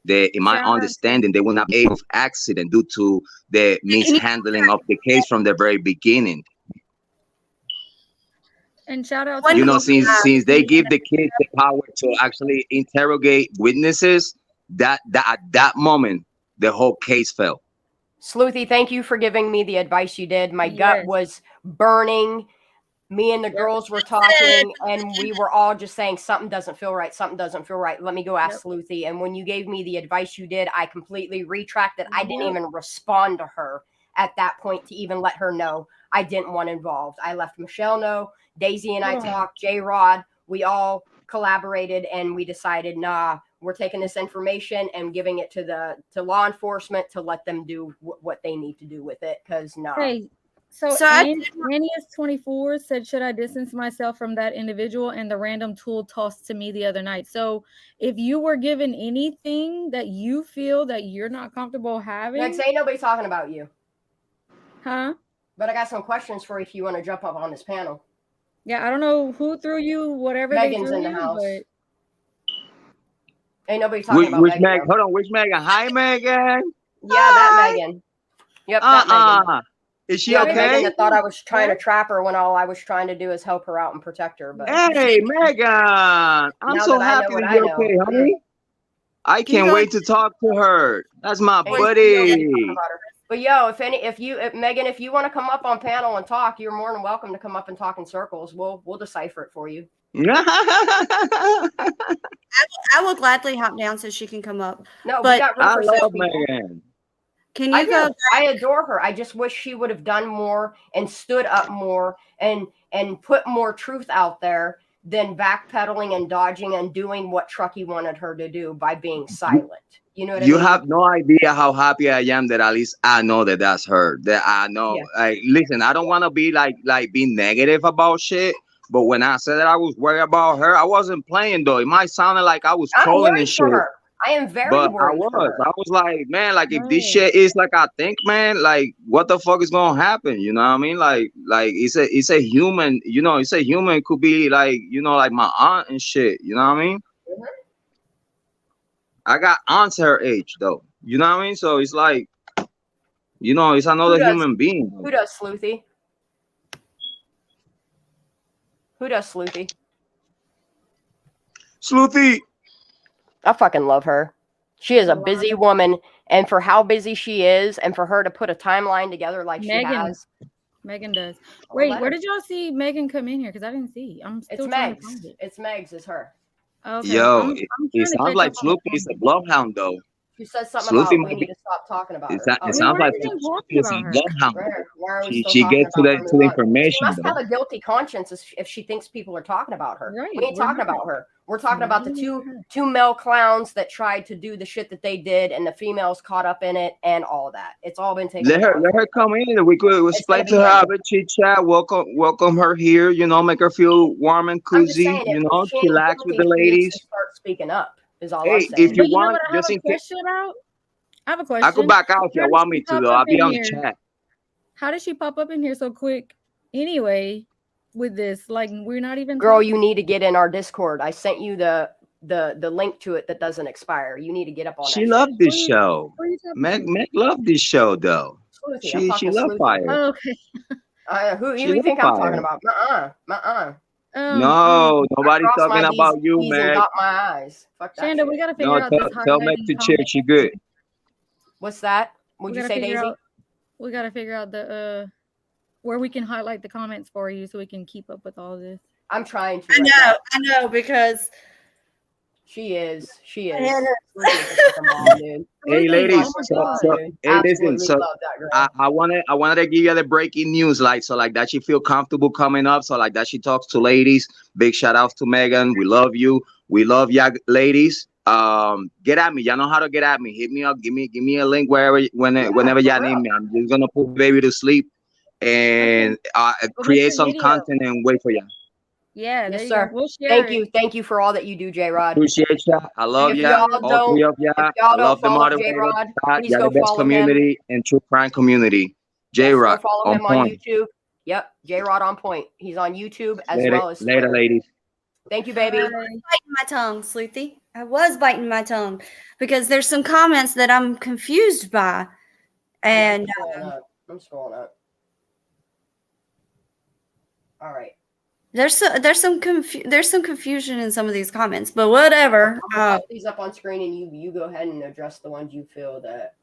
In my understanding, they will not be able to accident due to the mishandling of the case from the very beginning. And shout out When- to You know, since they give the kids the power to actually interrogate witnesses, that at that moment the whole case fell. Sleuthie, thank you for giving me the advice you did. My gut was burning. Me and the girls were talking, and we were all just saying something doesn't feel right. Something doesn't feel right. Let me go ask Sleuthie. And when you gave me the advice you did, I completely retracted. I didn't even respond to her at that point to even let her know I didn't want involved. I left Michelle know. Daisy and I talked. JRod, we all collaborated, and we decided, nah, we're taking this information and giving it to law enforcement to let them do what they need to do with it. Because no. Hey, so Annius24 said, should I distance myself from that individual, and the random tool tossed to me the other night? So if you were given anything that you feel that you're not comfortable having, I'd say nobody's talking about you. Huh? But I got some questions for you if you want to jump up on this panel. Yeah, I don't know who threw you, whatever Megan's they threw in the you, house. But ain't nobody talking about Which Megan. Megan? Hold on, which Megan? Hi, Megan. Yeah, that Megan. Yep, that Megan. Is she The okay? Megan that thought I was trying to trap her when all I was trying to do is help her out and protect her. But hey, Megan, I'm now so that I happy know what that I you're know. okay, honey. I can't wait to talk to her. That's my Ain't buddy. nobody talking about her. But yo, if Megan, if you want to come up on panel and talk, you're more than welcome to come up and talk in circles. We'll decipher it for you. I will gladly hop down so she can come up. No, but we got room I for 6 love people. Megan. Can you go? I adore her. I just wish she would have done more and stood up more and and put more truth out there than backpedaling and dodging and doing what Truckee wanted her to do by being silent. You know what I mean? You have no idea how happy I am that at least I know that that's her. That I know. Yeah. Like, listen, I don't want to be like being negative about shit. But when I said that I was worried about her, I wasn't playing though. It might sound like I was trolling and shit. Her. I am very but worried. I was like, man, like if this shit is like I think, man, like what the fuck is gonna happen? You know what I mean? Like it's a human, you know, it's a human, could be like, you know, like my aunt and shit. You know what I mean? Mm-hmm. I got aunts her age though. You know what I mean? So it's like, you know, it's another human being. Who does Sleuthie? Who does Sleuthie? Sleuthie. I fucking love her. She is a busy woman, and for how busy she is, and for her to put a timeline together like she has. Megan does. Wait, where did y'all see Megan come in here? Because I didn't see. I'm still trying to find it. It's Meg's. It's her. Okay. Yo, it sounds like Sleuthie is a bloodhound though. She says something about we need to stop talking about her. It sounds like Sleuthie is a bloodhound. She gets to the information. She must have a guilty conscience if she thinks people are talking about her. Right. We ain't talking about her. We're talking about the two male clowns that tried to do the shit that they did, and the females caught up in it, and all of that. It's all been taken. Let her come in. We could explain to her, have a chit chat. Welcome her here. You know, make her feel warm and cozy. You know, relax with the ladies. Start speaking up. Is all hey, I'm saying. if you want, I have a question about. I have a question. I could back out if you want me to, though. I'll be on the chat. How did she pop up in here so quick? Anyway, with this, like, we're not even. Girl, you need to get in our Discord. I sent you the link to it that doesn't expire. You need to get up on. She loved this show. Meg loved this show though. She loved fire. Oh, okay. Who you think I'm talking about? No, nobody's talking about you, Meg. Got my eyes. Fuck that. Shanda, we gotta figure out this. Tell Meg to check. She good. What's that? Would you say, Daisy? We gotta figure out the where we can highlight the comments for you so we can keep up with all this. I'm trying to. I know because she is. Hey, ladies. Hey, listen. So I wanted to give you the breaking news, like that she feel comfortable coming up, so like that she talks to ladies. Big shout outs to Megan. We love you. We love ya, ladies. Get at me. Y'all know how to get at me. Hit me up. Give me a link whenever y'all need me. I'm just gonna put baby to sleep and create some content and wait for y'all. Yeah, yes, sir. We'll share Thank you for all that you do, JRod. Appreciate y'all. I love y'all. All three of y'all. I love the moderator. Y'all the best community and true crime community. JRod. Follow him on YouTube. Yep, JRod on point. He's on YouTube as well as later, ladies. Thank you, baby. I was biting my tongue, Sleuthie. I was biting my tongue because there's some comments that I'm confused by, and I'm scrolling up. All right. There's some confusion in some of these comments, but whatever. I'll put these up on screen, and you go ahead and address the ones you feel that.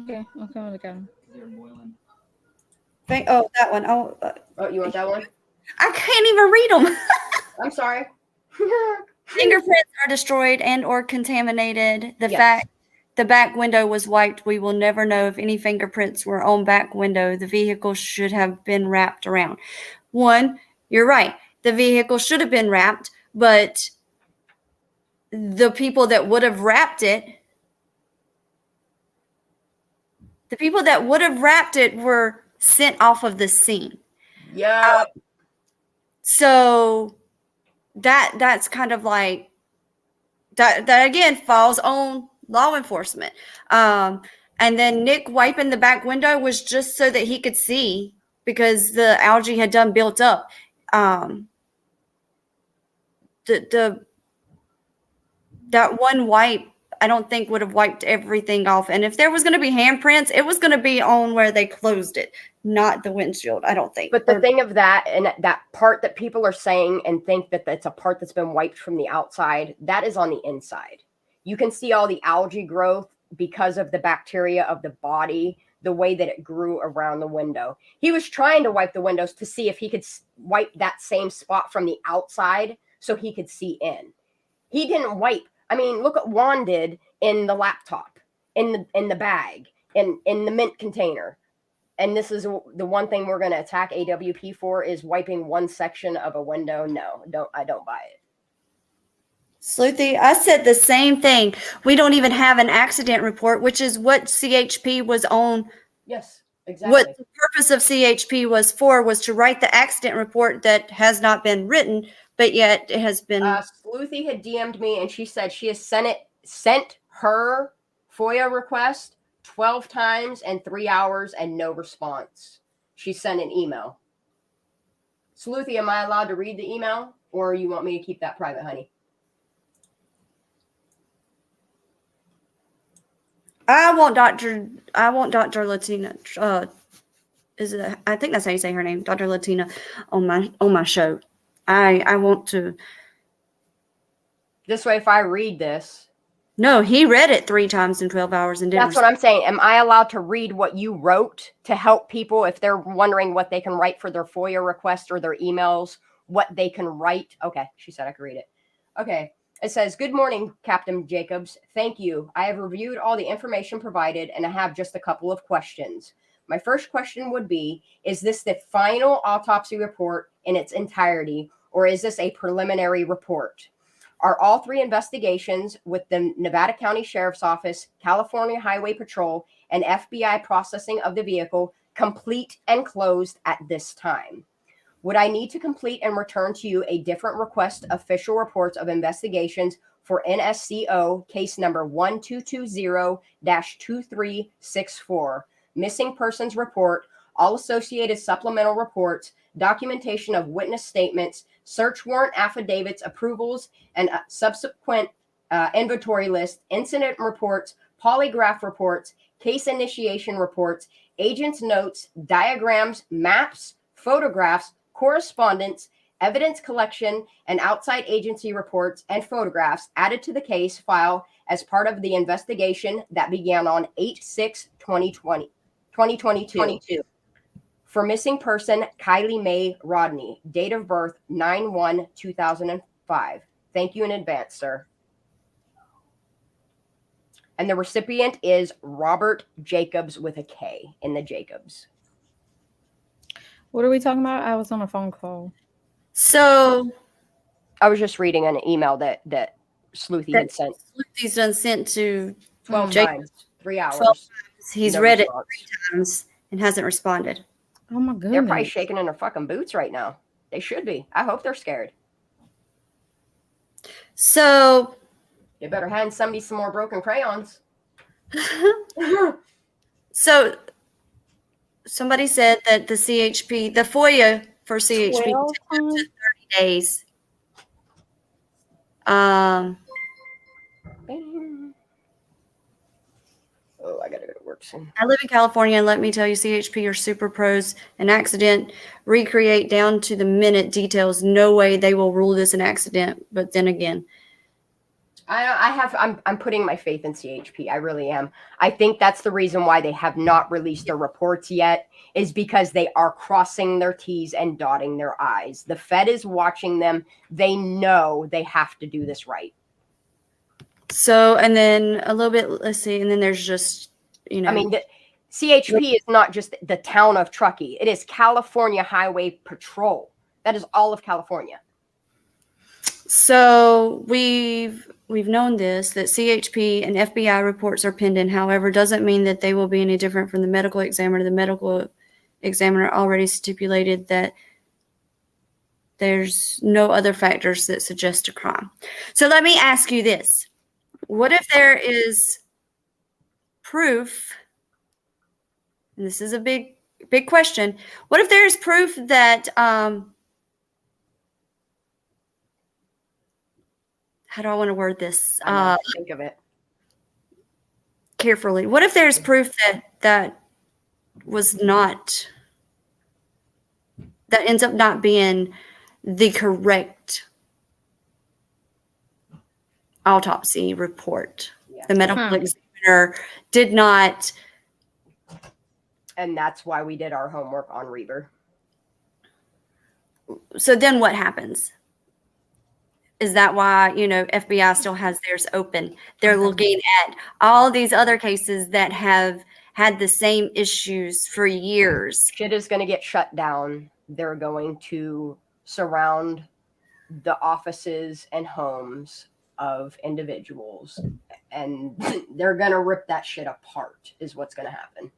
Okay, I'll come look at them. They're boiling. That one. Oh, you want that one? I can't even read them. I'm sorry. Fingerprints are destroyed and or contaminated. The fact the back window was wiped, we will never know if any fingerprints were on back window. The vehicle should have been wrapped around. One, you're right. The vehicle should have been wrapped, but the people that would have wrapped it, were sent off of the scene. Yeah. So that's kind of like that again falls on law enforcement. And then Nick wiping the back window was just so that he could see because the algae had done built up. That one wipe, I don't think would have wiped everything off. And if there was going to be handprints, it was going to be on where they closed it, not the windshield, I don't think. But the thing of that, and that part that people are saying and think that that's a part that's been wiped from the outside, that is on the inside. You can see all the algae growth because of the bacteria of the body, the way that it grew around the window. He was trying to wipe the windows to see if he could wipe that same spot from the outside so he could see in. He didn't wipe. I mean, look what Juan did in the laptop, in the bag, in the mint container. And this is the one thing we're going to attack AWP for is wiping one section of a window. No, I don't buy it. Sleuthie, I said the same thing. We don't even have an accident report, which is what CHP was on. Yes, exactly. What the purpose of CHP was to write the accident report that has not been written, but yet it has been. Sleuthie had DM'd me, and she said she has sent her FOIA request 12 times in 3 hours and no response. She sent an email. Sleuthie, am I allowed to read the email, or you want me to keep that private, honey? I want Dr. Latina. Is it? I think that's how you say her name, Dr. Latina, on my show. I want to. This way, if I read this. No, he read it 3 times in 12 hours and didn't. That's what I'm saying. Am I allowed to read what you wrote to help people if they're wondering what they can write for their FOIA request or their emails, what they can write? Okay, she said I could read it. Okay. It says, "Good morning, Captain Jakobs. Thank you. I have reviewed all the information provided, and I have just a couple of questions. My first question would be, is this the final autopsy report in its entirety, or is this a preliminary report? Are all 3 investigations with the Nevada County Sheriff's Office, California Highway Patrol, and FBI processing of the vehicle complete and closed at this time? Would I need to complete and return to you a different request official reports of investigations for NSCO case number 1220-2364, missing persons report, all associated supplemental reports, documentation of witness statements, search warrant affidavits, approvals, and subsequent inventory list, incident reports, polygraph reports, case initiation reports, agent's notes, diagrams, maps, photographs, correspondence, evidence collection, and outside agency reports and photographs added to the case file as part of the investigation that began on 8/6/2022. For missing person Kiely Rodni, date of birth 9/1/2005. Thank you in advance, sir." And the recipient is Robert Jakobs with a K in the Jakobs. What are we talking about? I was on a phone call. So I was just reading an email that Sleuthie had sent. Sleuthie's done sent to 12 Jakobs. times, 3 hours. 12 times. He's No read response. it 3 times and hasn't responded. Oh my goodness. They're probably shaking in their fucking boots right now. They should be. I hope they're scared. So You better hand somebody some more broken crayons. So somebody said that the CHP, the FOIA for CHP will take up to 30 days. Oh, I gotta go to work soon. I live in California, and let me tell you, CHP are super pros. An accident, recreate down to the minute details. No way they will rule this an accident. But then again, I'm putting my faith in CHP. I really am. I think that's the reason why they have not released their reports yet, is because they are crossing their T's and dotting their I's. The Fed is watching them. They know they have to do this right. so, and then a little bit, let's see, and then there's just, you know. I mean, the CHP is not just the town of Truckee. It is California Highway Patrol. That is all of California. So we've known this, that CHP and FBI reports are pending. However, doesn't mean that they will be any different from the medical examiner. The medical examiner already stipulated that there's no other factors that suggest a crime. So let me ask you this. What if there is proof, and this is a big question, what if there is proof that, how do I want to word this? Think of it Carefully. What if there's proof that was not, that ends up not being the correct autopsy report? Yeah. The medical examiner did not. And that's why we did our homework on Reiber. So then what happens? Is that why, FBI still has theirs open? They're Okay. looking at all these other cases that have had the same issues for years. Shit is going to get shut down. They're going to surround the offices and homes of individuals, and they're going to rip that shit apart is what's going to happen.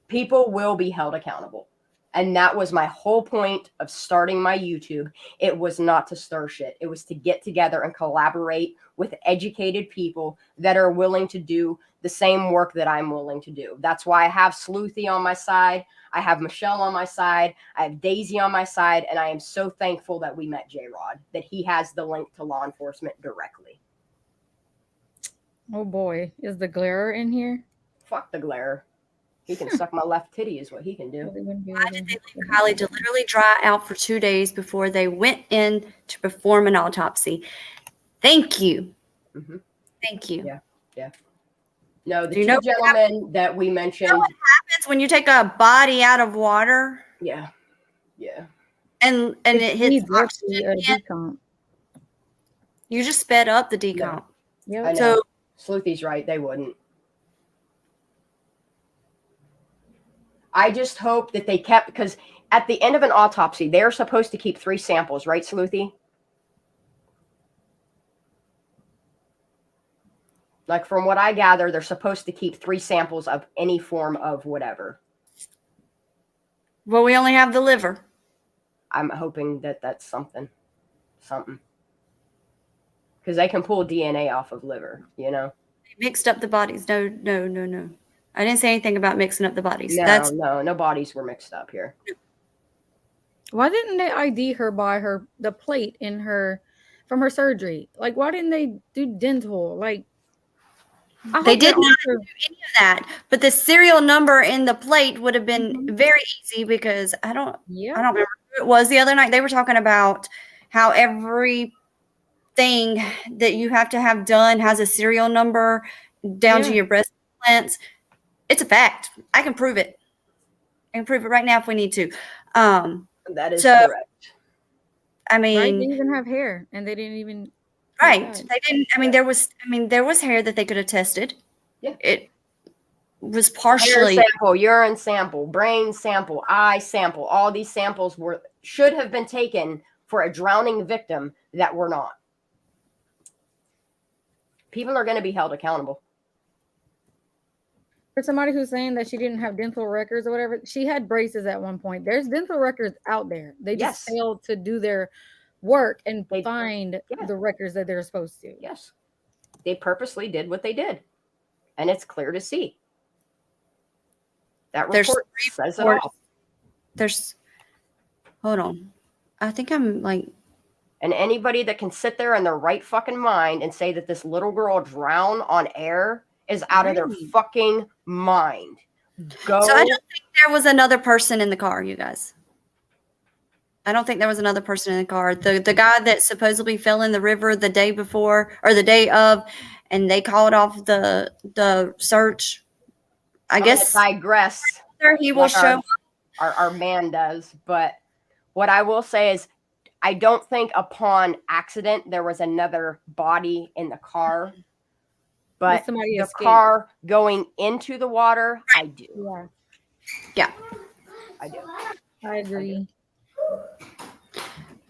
People will be held accountable. And that was my whole point of starting my YouTube. It was not to stir shit. It was to get together and collaborate with educated people that are willing to do the same work that I'm willing to do. That's why I have Sleuthie on my side. I have Michelle on my side. I have Daisy on my side. And I am so thankful that we met JRod, that he has the link to law enforcement directly. Oh boy, is the glare in here? Fuck the glare. He can suck my left titty is what he can do. Why did they leave Kiely to literally dry out for 2 days before they went in to perform an autopsy? Thank you. Mm-hmm. Thank you. Yeah. No, the Do you two know gentlemen that we mentioned. You know what happens when you take a body out of water? Yeah. And it hits needs oxygen again? decomp. You just sped up the decomp. Yeah. I know. So Sleuthie's right. They wouldn't. I just hope that they kept, because at the end of an autopsy, they're supposed to keep 3 samples, right, Sleuthie? Like, from what I gather, they're supposed to keep 3 samples of any form of whatever. Well, we only have the liver. I'm hoping that that's something. Because they can pull DNA off of liver, They mixed up the bodies. No. I didn't say anything about mixing up the bodies. No bodies were mixed up here. Why didn't they ID her by the plate in her from her surgery? Like, why didn't they do dental? Like, they did not do any of that. But the serial number in the plate would have been very easy, because I don't remember who it was the other night. They were talking about how everything that you have to have done has a serial number down to your breast implants. It's a fact. I can prove it. I can prove it right now if we need to. That is correct. I mean, right? They didn't even have hair, and they didn't even. Right. They didn't. I mean, there was hair that they could have tested. Yeah. It was partially hair sample, urine sample, brain sample, eye sample. All these samples should have been taken for a drowning victim that were not. People are going to be held accountable. For somebody who's saying that she didn't have dental records or whatever, she had braces at one point. There's dental records out there. They just failed to do their work and find the records that they're supposed to. Yes. They purposely did what they did. And it's clear to see. That report says it all. Hold on. I think I'm like. And anybody that can sit there in their right fucking mind and say that this little girl drowned on air is out of their fucking mind. Go. So I don't think there was another person in the car, you guys. I don't think there was another person in the car. The guy that supposedly fell in the river the day before or the day of, and they called off the search. I guess digress. He will show our man does, but what I will say is I don't think upon accident there was another body in the car. But the car going into the water, I do. Yeah. I do. I agree.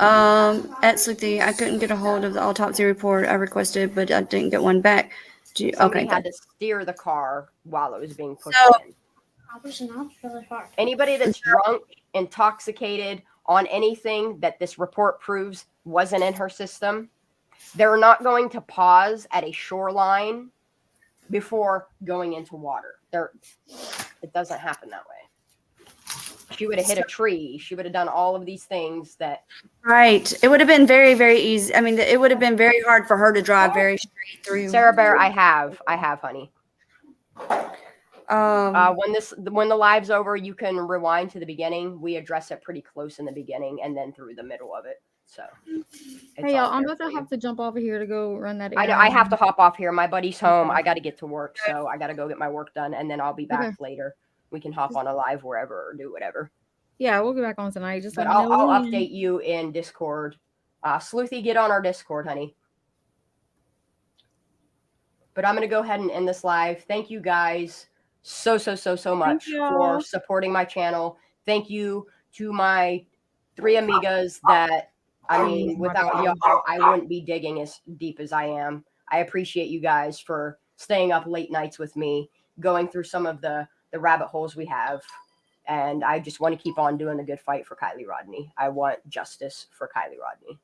At Sleuthie, I couldn't get a hold of the autopsy report I requested, but I didn't get one back. Somebody had to steer the car while it was being pushed in. Anybody that's drunk, intoxicated on anything that this report proves wasn't in her system, they're not going to pause at a shoreline before going into water. It doesn't happen that way. She would have hit a tree. She would have done all of these things that. Right. It would have been very, very easy. I mean, it would have been very hard for her to drive very straight through. Sarah Bear, I have, honey. When the live's over, you can rewind to the beginning. We address it pretty close in the beginning and then through the middle of it. So, hey y'all, I'm about to have to jump off of here to go run that. I know I have to hop off here. My buddy's home. I got to get to work, so I got to go get my work done, and then I'll be back later. We can hop on a live wherever or do whatever. Yeah, we'll get back on tonight. Just but I'll update you in Discord. Sleuthie, get on our Discord, honey. But I'm going to go ahead and end this live. Thank you guys so much for supporting my channel. Thank you to my 3 amigas that, I mean, without y'all, I wouldn't be digging as deep as I am. I appreciate you guys for staying up late nights with me, going through some of the rabbit holes we have. And I just want to keep on doing a good fight for Kiely Rodni. I want justice for Kiely Rodni.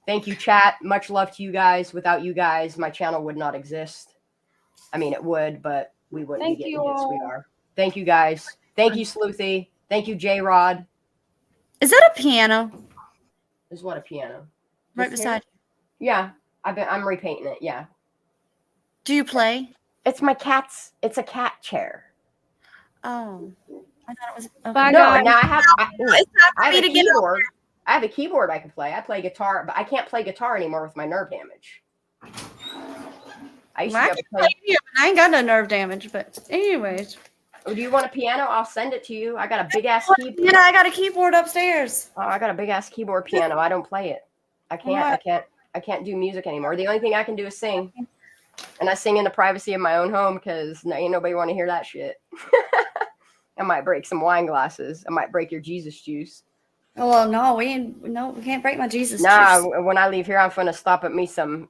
Thank you, chat. Much love to you guys. Without you guys, my channel would not exist. I mean, it would, but we wouldn't be getting the hits we are. Thank you, guys. Thank you, Sleuthie. Thank you, JRod. Is that a piano? Is what, a piano? Right beside you? Yeah, I'm repainting it. Yeah. Do you play? It's my cat's. It's a cat chair. Oh, I thought it was. Okay. No, now I have a keyboard. I have a keyboard I can play. I play guitar, but I can't play guitar anymore with my nerve damage. I used to be able to play. I ain't got no nerve damage, but anyways. Oh, do you want a piano? I'll send it to you. I got a big ass keyboard. Yeah, I got a keyboard upstairs. Oh, I got a big ass keyboard piano. I don't play it. I can't do music anymore. The only thing I can do is sing. And I sing in the privacy of my own home because ain't nobody want to hear that shit. I might break some wine glasses. I might break your Jesus juice. Oh, well, no, we can't break my Jesus juice. Juice. When I leave here, I'm gonna stop at me some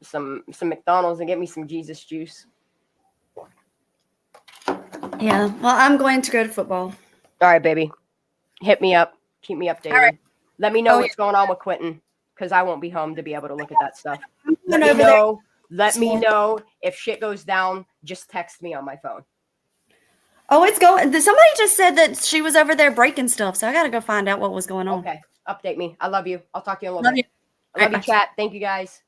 McDonald's and get me some Jesus juice. Yeah, well, I'm going to go to football. All right, baby. Hit me up. Keep me updated. Right. Let me know what's going on with Quinton because I won't be home to be able to look at that stuff. Let me know if shit goes down. Just text me on my phone. Oh, it's going. Somebody just said that she was over there breaking stuff, so I got to go find out what was going on. Okay. Update me. I love you. I'll talk to you in a little bit. I love you, chat. Thank you, guys.